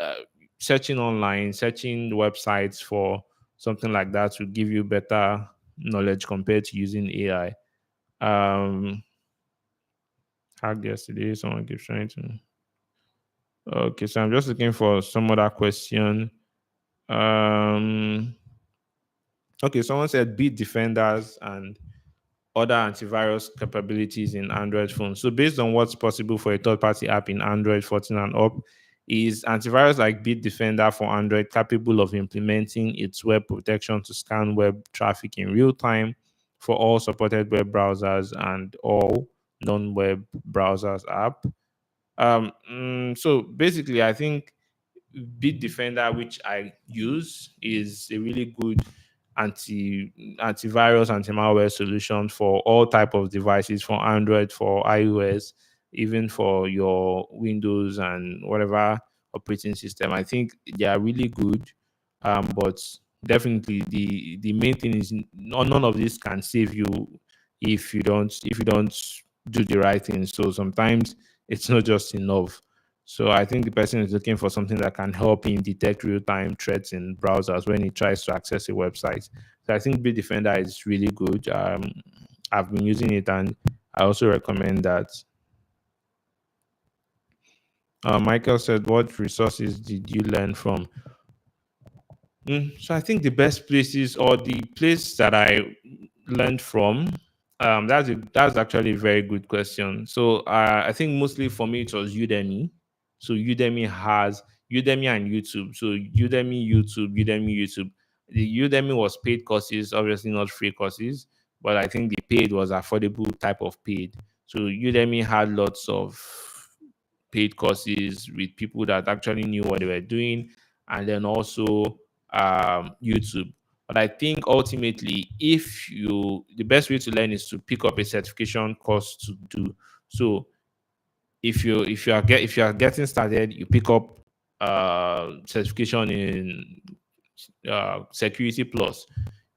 searching online, searching websites for something like that will give you better knowledge compared to using AI. Hacked yesterday. Someone keeps trying to. Okay, so I'm just looking for some other question. Um, okay, someone said beat defenders and other antivirus capabilities in Android phones. So based on what's possible for a third-party app in Android 14 and up, is antivirus like Bitdefender for Android capable of implementing its web protection to scan web traffic in real time for all supported web browsers and all non-web browsers app? So basically, I think Bitdefender, which I use, is a really good antivirus, anti-malware solution for all type of devices, for Android, for iOS, even for your Windows and whatever operating system. I think they are really good. But definitely the main thing is none of this can save you if you don't do the right thing. So sometimes it's not just enough. So I think the person is looking for something that can help him detect real-time threats in browsers when he tries to access a website. So I think Bitdefender is really good. I've been using it, and I also recommend that. Michael said, "What resources did you learn from?" So I think the best places, or the place that I learned from, that's actually a very good question. So I think mostly for me it was Udemy. So Udemy and YouTube. So Udemy, YouTube. The Udemy was paid courses, obviously not free courses, but I think the paid was affordable type of paid. So Udemy had lots of paid courses with people that actually knew what they were doing, and then also YouTube. But I think ultimately, the best way to learn is to pick up a certification course to do. So if you are getting started, you pick up certification in Security Plus.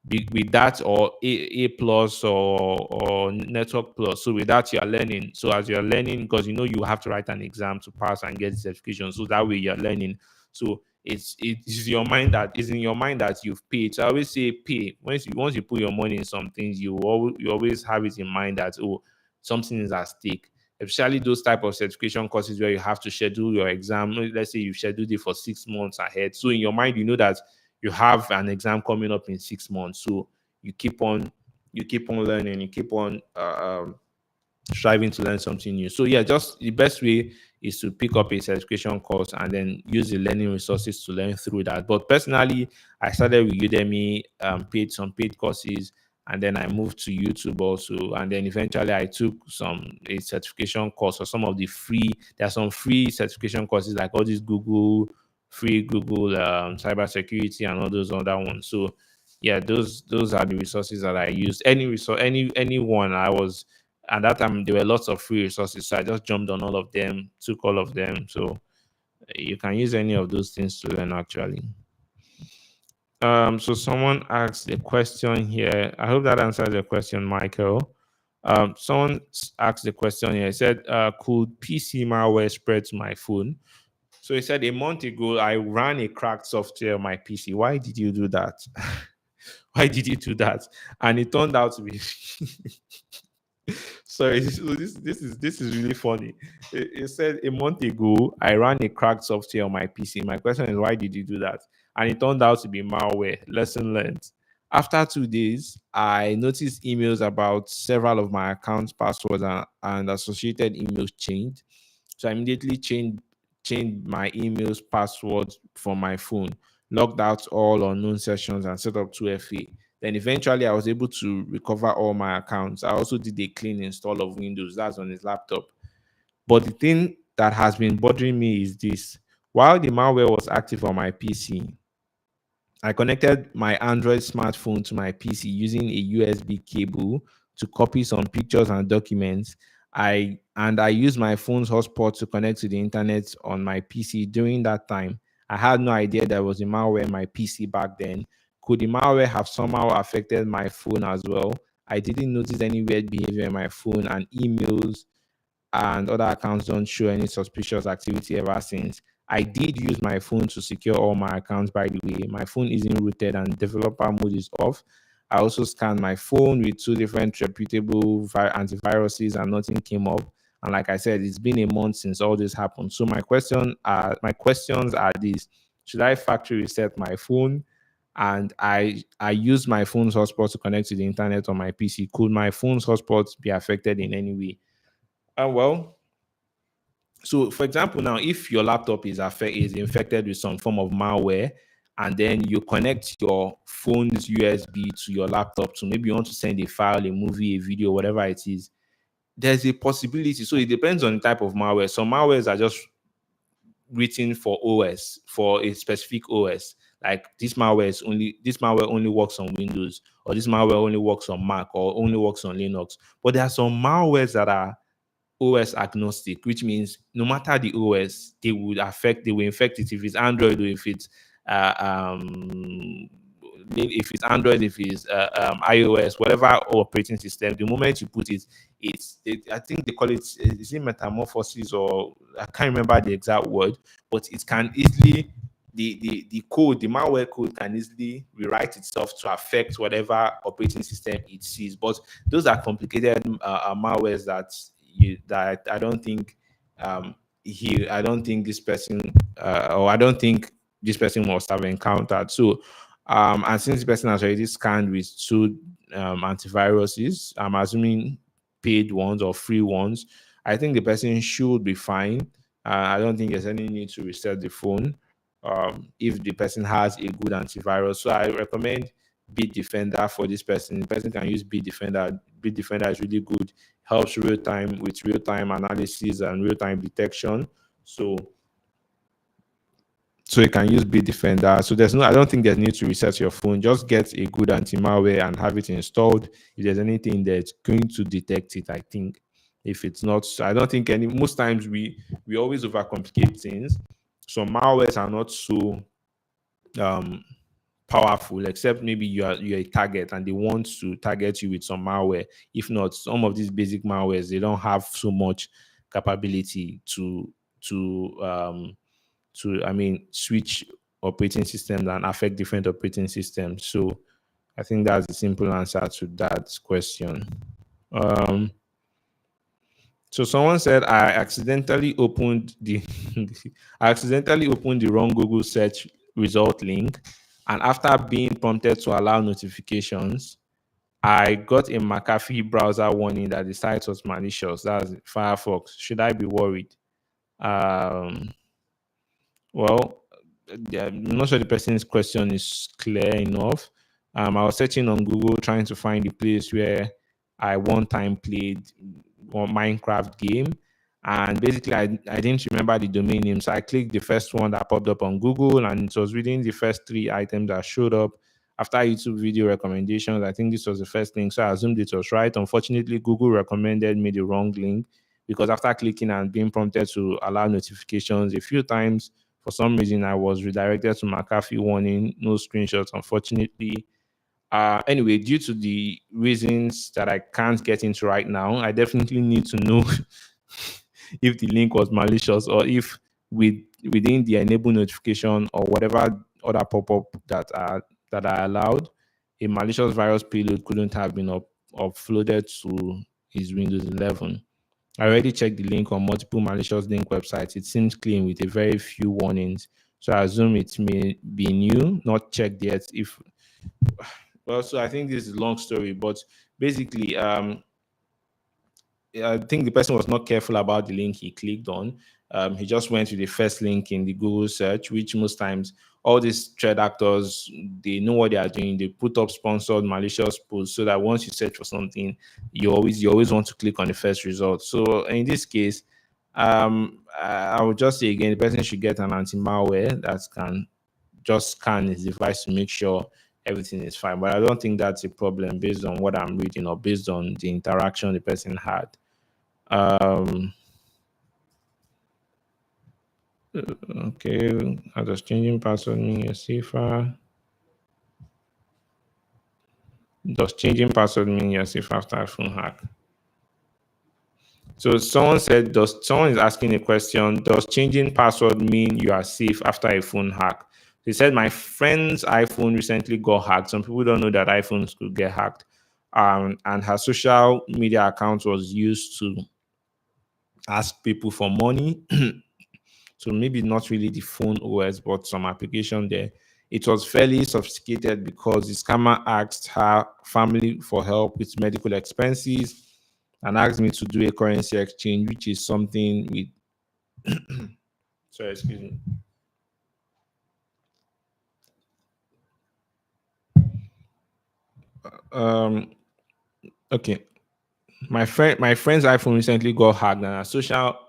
With that, or A plus, or Network Plus. So with that, you are learning. So as you are learning, because you have to write an exam to pass and get the certification. So that way you are learning. So it's in your mind that you've paid. So I always say pay. Once you put your money in some things, you always have it in mind that, oh, something is at stake. Especially those type of certification courses where you have to schedule your exam. Let's say you scheduled it for 6 months ahead. So in your mind, you know that you have an exam coming up in 6 months. So you keep on you keep on learning, you keep on striving to learn something new. So yeah, just the best way is to pick up a certification course and then use the learning resources to learn through that. But personally, I started with Udemy, paid some paid courses, and then I moved to YouTube also, and then eventually I took a certification course or some of the free. There are some free certification courses like all these Google. free Google cybersecurity and all those other ones. So yeah, those are the resources that I use. Any resource, anyone I was at that time, there were lots of free resources, so I just jumped on all of them, took all of them. So you can use any of those things to learn actually. So someone asked a question here. I hope that answers the question, Michael. Someone asked the question here. He said, could PC malware spread to my phone? So he said, a month ago, I ran a cracked software on my PC. Why did you do that? Why did you do that? And it turned out to be sorry. So this is really funny. It said a month ago I ran a cracked software on my PC. My question is, why did you do that? And it turned out to be malware. Lesson learned. After 2 days, I noticed emails about several of my account passwords and associated emails changed. So I immediately changed my emails passwords from my phone, logged out all unknown sessions, and set up 2FA. Then eventually I was able to recover all my accounts. I also did a clean install of Windows. That's on his laptop. But the thing that has been bothering me is this. While the malware was active on my PC, I connected my Android smartphone to my PC using a USB cable to copy some pictures and documents. I used my phone's hotspot to connect to the internet on my PC during that time. I had no idea there was a malware in my PC back then. Could the malware have somehow affected my phone as well? I didn't notice any weird behavior in my phone, and emails and other accounts don't show any suspicious activity ever since. I did use my phone to secure all my accounts, by the way. My phone isn't rooted and developer mode is off. I also scanned my phone with two different reputable antiviruses and nothing came up. And like I said, it's been a month since all this happened. So my questions are these: should I factory reset my phone? And I use my phone's hotspot to connect to the internet on my PC. Could my phone's hotspot be affected in any way? Well, so for example, now if your laptop is infected with some form of malware, and then you connect your phone's USB to your laptop, to maybe you want to send a file, a movie, a video, whatever it is, there's a possibility. So it depends on the type of malware. Some malwares are just written for OS, for a specific OS. Like this malware only works on Windows, or this malware only works on Mac, or only works on Linux. But there are some malwares that are OS agnostic, which means no matter the OS, they will infect it if it's Android, or uh, um, if it's Android, if it's iOS, whatever operating system. The moment you put it, I think they call it, is it metamorphosis, or I can't remember the exact word, but it can easily the malware code can easily rewrite itself to affect whatever operating system it sees. But those are complicated malwares that I don't think I don't think this person or I don't think this person must have encountered. So and since the person has already scanned with two antiviruses, I'm assuming paid ones or free ones, I think the person should be fine. I don't think there's any need to reset the phone if the person has a good antivirus. So I recommend Bitdefender for this person. The person can use Bitdefender. Bitdefender is really good, helps real time analysis and real time detection. So you can use Bitdefender. So I don't think there's need to reset your phone. Just get a good anti-malware and have it installed. If there's anything that's going to detect it, I think. If it's not, I don't think most times we always overcomplicate things. So malwares are not so um powerful, except maybe you're a target and they want to target you with some malware. If not, some of these basic malwares, they don't have so much capability to I mean, switch operating systems and affect different operating systems. So I think that's the simple answer to that question. Um, so someone said I accidentally opened the I accidentally opened the wrong Google search result link, and after being prompted to allow notifications, I got a McAfee browser warning that the site was malicious. That's Firefox. Should I be worried? Um, Well, I'm not sure the person's question is clear enough. I was searching on Google trying to find the place where I one time played one Minecraft game, And basically, I didn't remember the domain name. So I clicked the first one that popped up on Google, and it was within the first three items that showed up after YouTube video recommendations. I think this was the first link. So I assumed it was right. Unfortunately, Google recommended me the wrong link because after clicking and being prompted to allow notifications a few times, for some reason, I was redirected to McAfee warning, no screenshots, unfortunately. Anyway, due to the reasons that I can't get into right now, I definitely need to know if the link was malicious or if within the enable notification or whatever other pop-up that I allowed, a malicious virus payload couldn't have been uploaded to his Windows 11. I already checked the link on multiple malicious link websites. It seems clean with a very few warnings. So I assume it may be new, not checked yet. If well, so I think this is a long story, but basically, I think the person was not careful about the link he clicked on. He just went to the first link in the Google search, which most times all these threat actors, they know what they are doing. They put up sponsored malicious posts so that once you search for something, you always want to click on the first result. So in this case, I would just say again, the person should get an anti-malware that can just scan his device to make sure everything is fine. But I don't think that's a problem based on what I'm reading or based on the interaction the person had. Um, okay, how does changing password mean you're safer? Does changing password mean you're safe after a phone hack? So someone said, does someone is asking a question, does changing password mean you are safe after a phone hack? He said, my friend's iPhone recently got hacked. Some people don't know that iPhones could get hacked. And her social media account was used to ask people for money. So maybe not really the phone OS, but some application there. It was fairly sophisticated because the scammer asked her family for help with medical expenses and asked me to do a currency exchange, which is something with sorry, excuse me. Um okay. My friend's iPhone recently got hacked and her social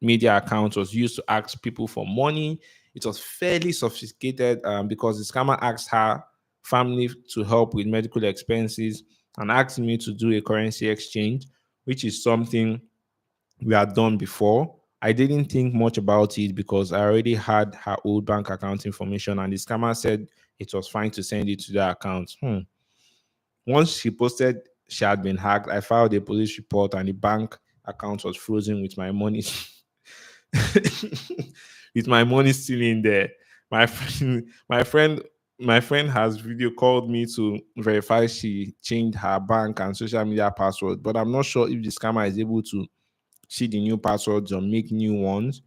media account was used to ask people for money. It was fairly sophisticated because the scammer asked her family to help with medical expenses and asked me to do a currency exchange, which is something we had done before. I didn't think much about it because I already had her old bank account information, and the scammer said it was fine to send it to that account. Once she posted she had been hacked, I filed a police report, and the bank account was frozen with my money, with my money still in there. My friend, my friend has video called me to verify she changed her bank and social media password, but I'm not sure if the scammer is able to see the new passwords or make new ones.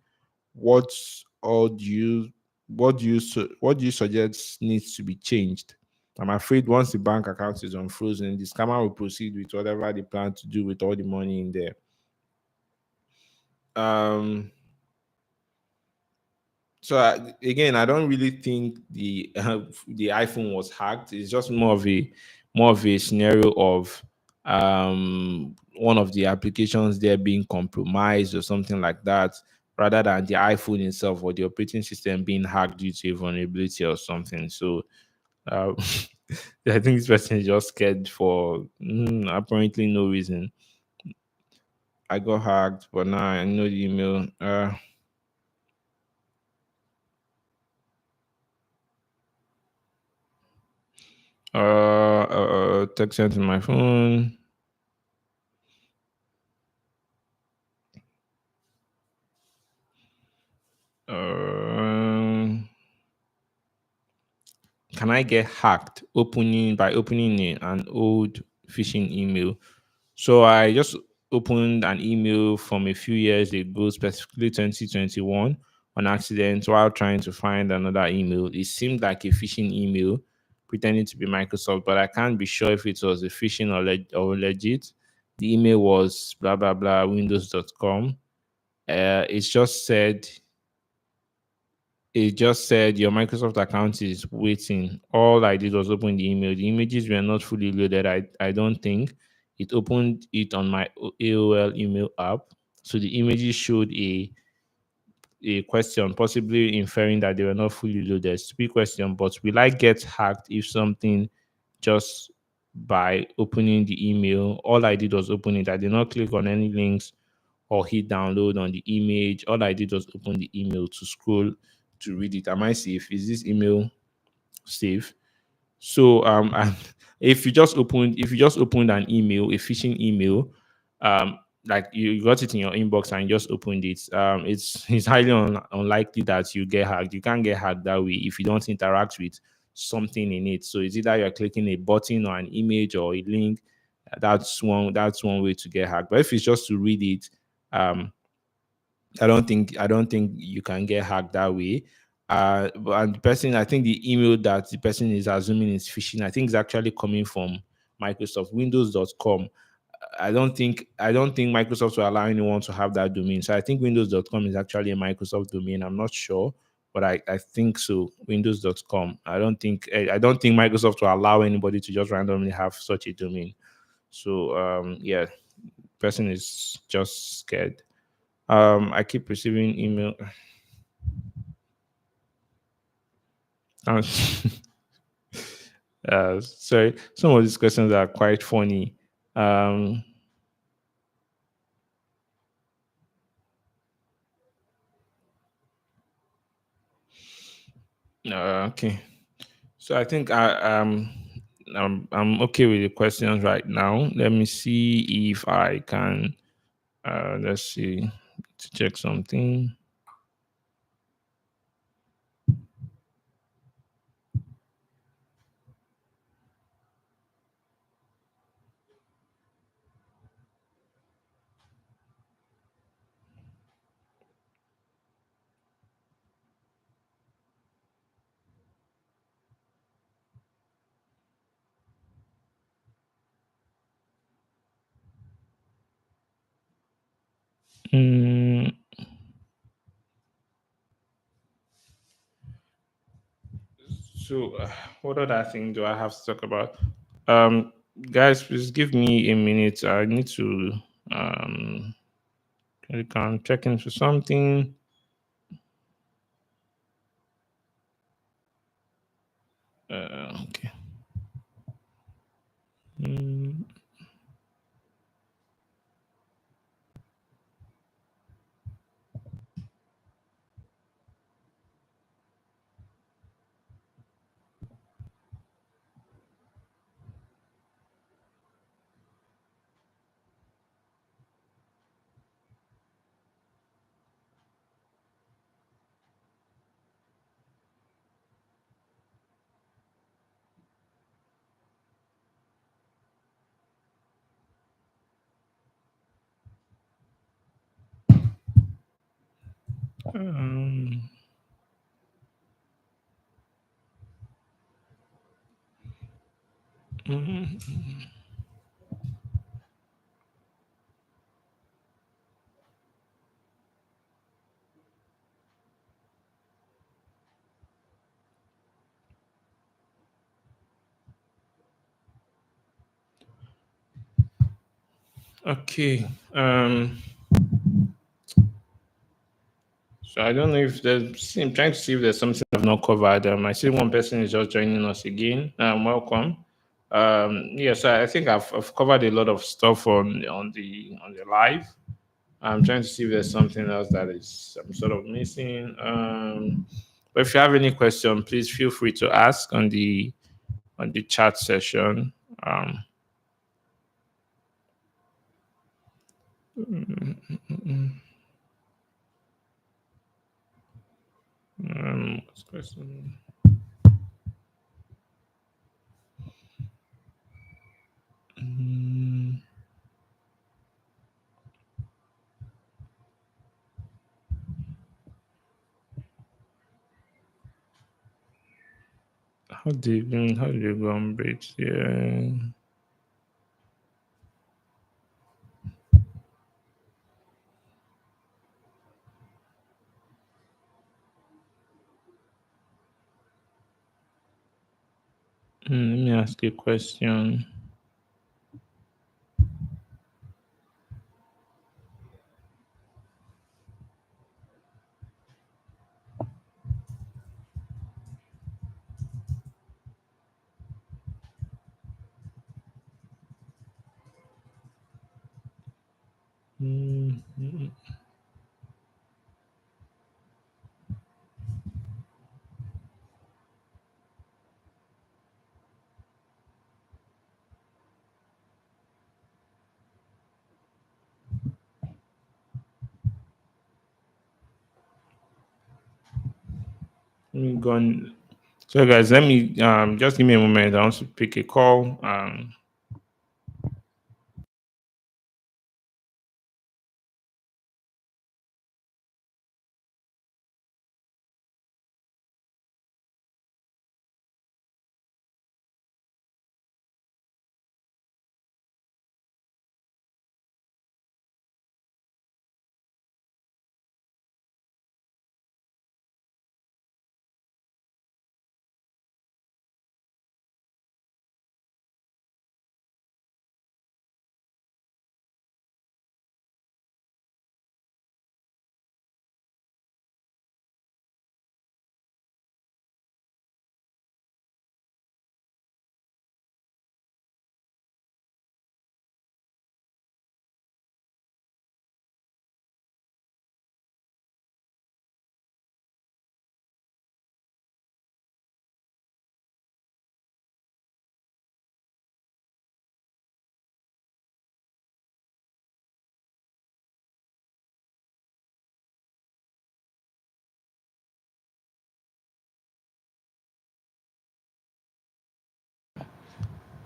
What's all do you what do you suggest needs to be changed? I'm afraid once the bank account is unfrozen, the scammer will proceed with whatever they plan to do with all the money in there. Um, so again, I don't really think the iPhone was hacked. It's just more of a scenario of one of the applications there being compromised or something like that, rather than the iPhone itself or the operating system being hacked due to a vulnerability or something. So uh, I think this person is just scared for apparently no reason. I got hacked, but now I know the email. Text sent to my phone. Um, can I get hacked opening an old phishing email? So I just opened an email from a few years ago, specifically 2021, on accident while trying to find another email. It seemed like a phishing email pretending to be Microsoft, but I can't be sure if it was a phishing or legit. The email was blah blah blah windows.com. It just said your Microsoft account is waiting. All I did was open the email. The images were not fully loaded. I don't think it opened it on my AOL email app. So the images showed a question, possibly inferring that they were not fully loaded. Stupid question, but will I get hacked if something just by opening the email? All I did was open it. I did not click on any links or hit download on the image. All I did was open the email to scroll to read it. Am I safe? Is this email safe? So and if you just opened an email, a phishing email, like you got it in your inbox and you just opened it, it's highly unlikely that you get hacked. You can't get hacked that way if you don't interact with something in it. So it's either you're clicking a button or an image or a link. That's one way to get hacked. But if it's just to read it, um, I don't think you can get hacked that way. And the person, I think the email that the person is assuming is phishing, I think is actually coming from Microsoft Windows.com. I don't think Microsoft will allow anyone to have that domain. So I think Windows.com is actually a Microsoft domain. I'm not sure, but I think so. Windows.com. I don't think Microsoft will allow anybody to just randomly have such a domain. So yeah, person is just scared. I keep receiving email. Uh, sorry, some of these questions are quite funny. Um, okay, so I think I'm okay with the questions right now. Let me see if I can. Let's see to check something. Mm, so, what other thing do I have to talk about? Um, guys, please give me a minute. I need to um, click on check into something. Okay. Mm, um, mhm. Okay. So I don't know if there's. See, I'm trying to see if there's something I've not covered. I see one person is just joining us again. Welcome. Yes, I think I've covered a lot of stuff on the live. I'm trying to see if there's something else that is I'm sort of missing. But if you have any question, please feel free to ask on the chat session. Um, what's the question? How do you go on bridge? Yeah. Let me ask you a question. Mm, let me go on. So guys, let me just give me a moment. I want to pick a call.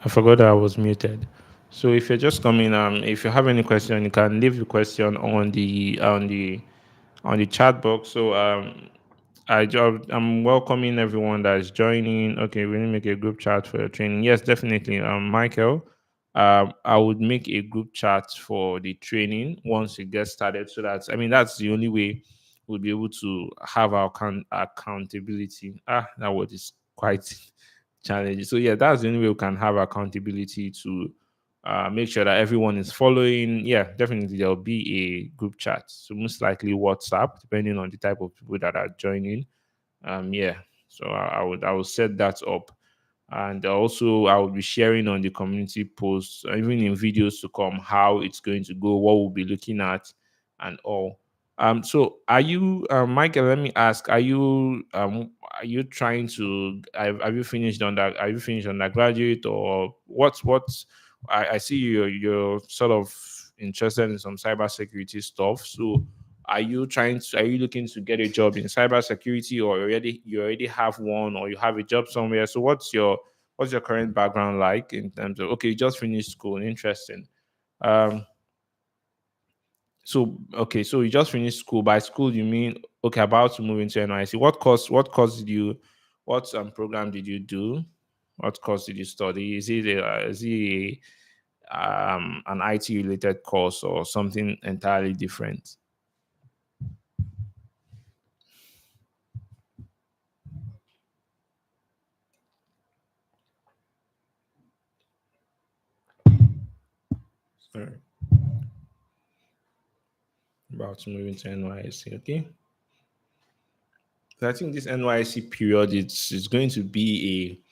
I forgot that I was muted. So if you're just coming, if you have any question, you can leave your question on the chat box. So I'm welcoming everyone that is joining. Okay, we need to make a group chat for the training. Yes, definitely. Michael, I would make a group chat for the training once it gets started, so that I mean that's the only way we'll be able to have our accountability. That word is quite challenging. So yeah, that's the only way we can have accountability to make sure that everyone is following. Yeah, definitely there'll be a group chat. So most likely WhatsApp, depending on the type of people that are joining. Yeah. So I would set that up, and also I will be sharing on the community posts, even in videos to come, how it's going to go, what we'll be looking at, and all. So are you, Michael? Let me ask: are you trying to? Have you finished on that? Are you finished undergraduate, or what's? I see you're sort of interested in some cybersecurity stuff. So are you looking to get a job in cybersecurity, or you already have one, or you have a job somewhere? So what's your current background like in terms of, okay, you just finished school? Interesting. um so you just finished school. By school you mean, okay, about to move into NYC. What course did you, what program did you do? What course did you study? Is it an IT related course or something entirely different? Sorry. About to move into NYC. Okay. So I think this NYC period is going to be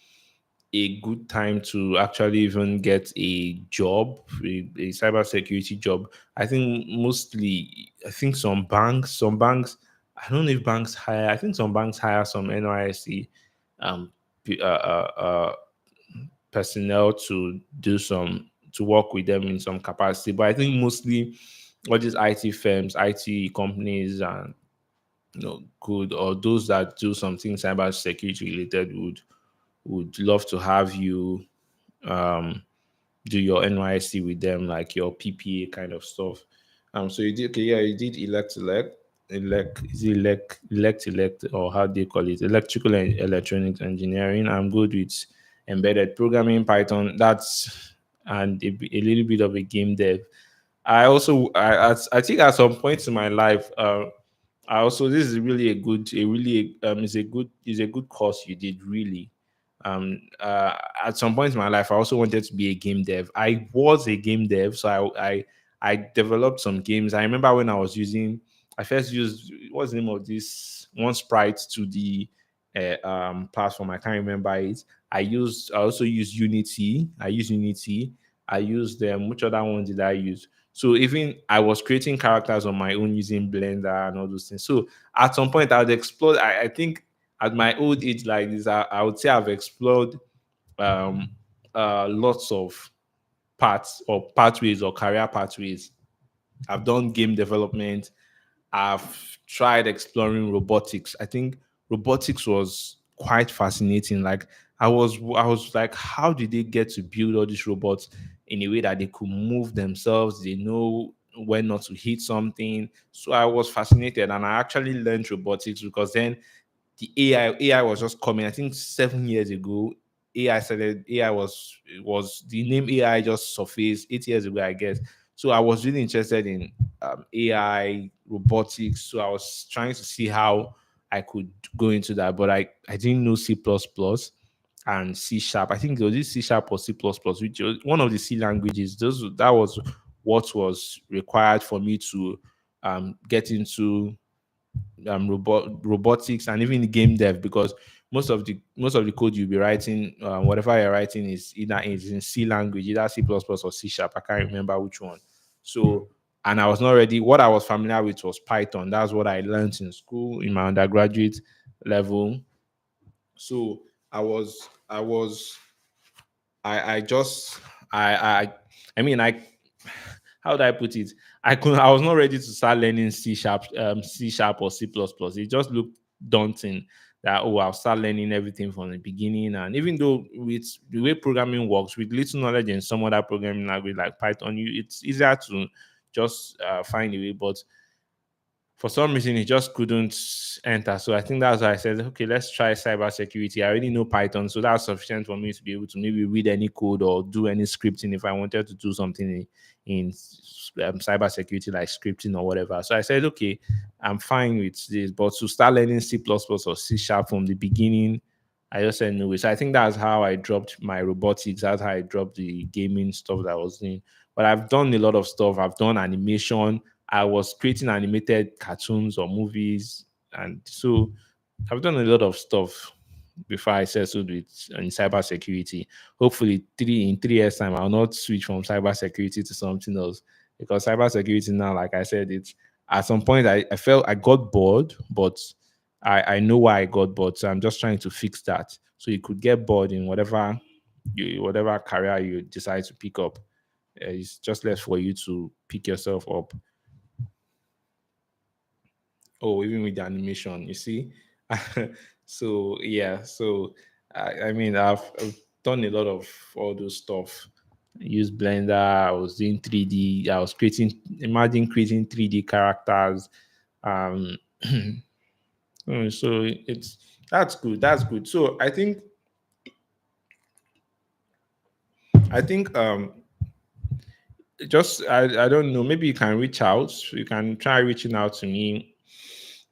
a good time to actually even get a job, a cybersecurity job. I think mostly, I think some banks, I don't know if banks hire, I think some banks hire some NYC um, p- uh, uh, uh, personnel to work with them in some capacity. But I think mostly all these IT firms, IT companies, and good, or those that do something cyber security related would love to have you um do your NYC with them, like your PPA kind of stuff. So you did, okay, yeah, you did is it elect, or how do you call it? Electrical and electronics engineering. I'm good with embedded programming, Python. That's, and a little bit of a game dev. I think at some point in my life, I also, this is really a really is a good course you did, really. At some point in my life, I also wanted to be a game dev. I was a game dev, so I developed some games. I remember when I first used, what's the name of this one, sprite to the platform. I can't remember it. I also used Unity. I used Unity. I used them. Which other one did I use? So even I was creating characters on my own using Blender and all those things. So at some point I would explore. I think at my old age like this, I would say I've explored um lots of paths or pathways or career pathways. I've done game development. I've tried exploring robotics. I think robotics was quite fascinating. Like I was like, how did they get to build all these robots in a way that they could move themselves? They know when not to hit something. So I was fascinated, and I actually learned robotics because then the AI was just coming. I think 7 years ago, AI was the name AI just surfaced 8 years ago, I guess. So I was really interested in AI robotics. So I was trying to see how I could go into that, but I didn't know C plus plus and C sharp. I think it was this C sharp or C plus plus, which was one of the C languages. That was what was required for me to get into robotics and even game dev, because most of the code you'll be writing, whatever you're writing is either is in C language, either C plus plus or C sharp. I can't remember which one. So, and I was not ready. What I was familiar with was Python. That's what I learned in school in my undergraduate level. So I just I mean I how do I put it? I was not ready to start learning C sharp or C plus plus. It just looked daunting that I'll start learning everything from the beginning. And even though with the way programming works, with little knowledge in some other programming language like Python, it's easier to just find a way. But for some reason it just couldn't enter. So I think that's why I said, okay, let's try cybersecurity. I already know Python, so that's sufficient for me to be able to maybe read any code or do any scripting if I wanted to do something in cybersecurity, like scripting or whatever. So I said, okay, I'm fine with this, but to start learning C plus plus or C sharp from the beginning, I just said no way. So I think that's how I dropped my robotics. That's how I dropped the gaming stuff that I was doing. But I've done a lot of stuff. I've done animation. I was creating animated cartoons or movies, and so I've done a lot of stuff before I settled with in cybersecurity. Hopefully, 3 years time, I'll not switch from cybersecurity to something else, because cybersecurity now, like I said, it's at some point I felt I got bored, but I know why I got bored, so I'm just trying to fix that. So you could get bored in whatever career you decide to pick up. It's just left for you to pick yourself up. Oh, even with the animation, you see. So yeah, so I mean, I've done a lot of all those stuff. Use Blender. I was doing 3D. I was creating. Imagine creating 3D characters. Um, so it's that's good. That's good. So I think just I don't know. Maybe you can reach out. You can try reaching out to me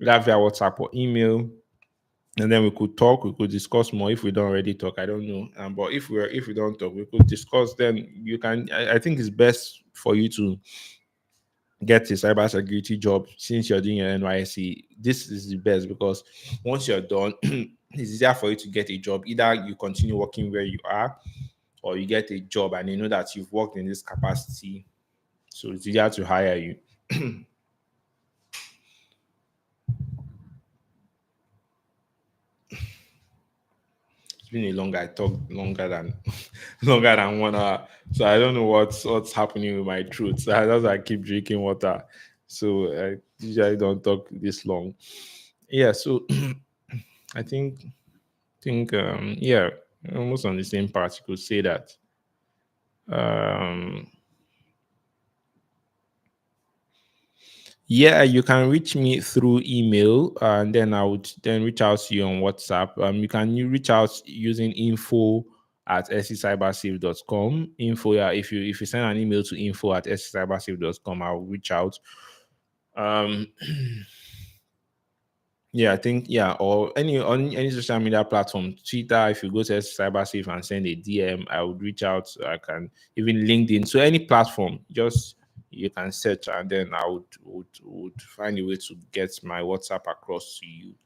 either via WhatsApp or email, and then we could talk. We could discuss more if we don't already talk. I don't know, but if we don't talk, we could discuss. Then you can. I think it's best for you to get a cybersecurity job since you're doing your NYC. This is the best because once you're done, it's easier for you to get a job. Either you continue working where you are, or you get a job and you know that you've worked in this capacity, so it's easier to hire you. It's been a long. I talked longer than longer than 1 hour, so I don't know what's happening with my throat. So I just I keep drinking water. So I usually don't talk this long. Yeah. So I think yeah, almost on the same part. You could say that. Um, Yeah, you can reach me through email, and then I would then reach out to you on WhatsApp. You reach out using info at sccybersafe.com. Info, yeah, if you send an email to info at sccybersafe.com, I'll reach out. Um, yeah, I think yeah, or any on any social media platform, Twitter. If you go to CyberSafe and send a DM, I would reach out. I can even LinkedIn. So any platform, just you can search, and then I would find a way to get my WhatsApp across to you.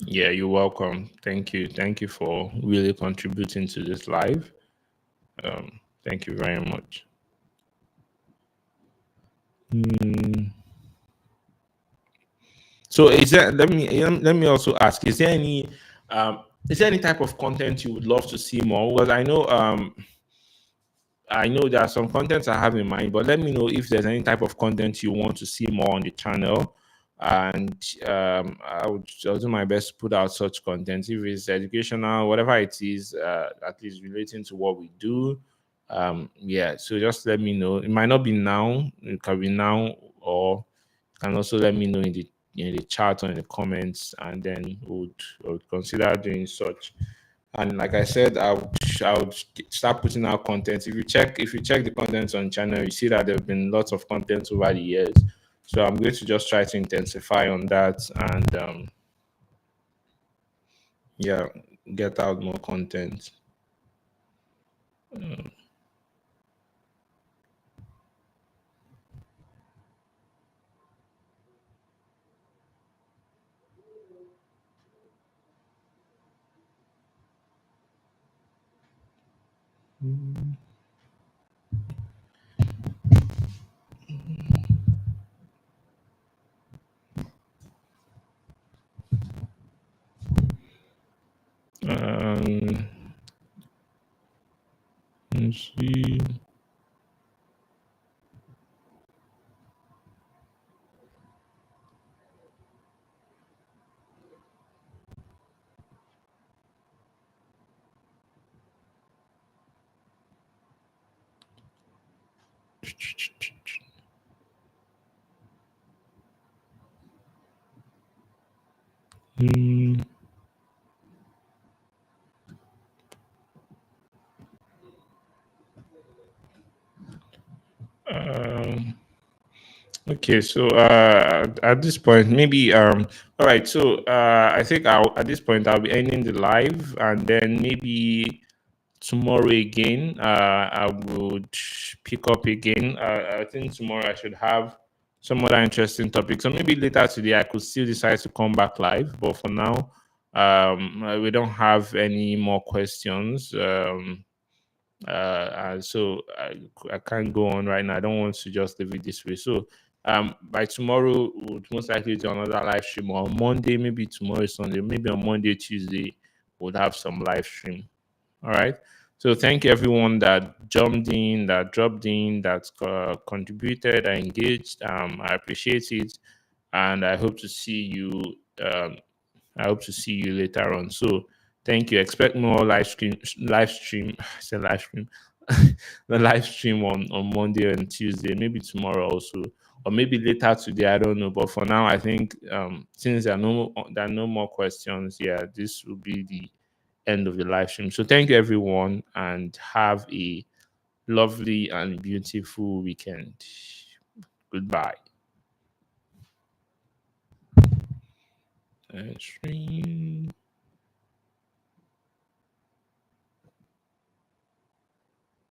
Yeah, you're welcome. Thank you. Thank you for really contributing to this live. Thank you very much. Hmm. So is there let me also ask, is there any type of content you would love to see more? Because I know there are some contents I have in mind, but let me know if there's any type of content you want to see more on the channel. And I'll do my best to put out such content. If it's educational, whatever it is, at least relating to what we do. Yeah, so just let me know. It might not be now, it can be now, or you can also let me know in the chat or in the comments, and then would consider doing such. And like I said, I would start putting out content. If you check the content on channel, you see that there have been lots of content over the years. So I'm going to just try to intensify on that and yeah, get out more content. Um, let's see. Hmm, um, okay, so at this point, maybe all right. So I think at this point I'll be ending the live, and then maybe tomorrow again, I would pick up again. I think tomorrow I should have some other interesting topics. So maybe later today I could still decide to come back live. But for now, we don't have any more questions. So I can't go on right now. I don't want to just leave it this way. So by tomorrow, we'll most likely do another live stream, or on Monday, maybe tomorrow is Sunday, maybe on Monday, Tuesday, we'll have some live stream. All right. So thank you everyone that jumped in, that dropped in, that contributed, and engaged. I appreciate it, and I hope to see you. Um, I hope to see you later on. So thank you. Expect more live stream. I said live stream, the live stream on Monday and Tuesday, maybe tomorrow also, or maybe later today. I don't know. But for now, I think since there are no more questions, yeah, this will be the end of the live stream. So thank you everyone and have a lovely and beautiful weekend. Goodbye. Stream.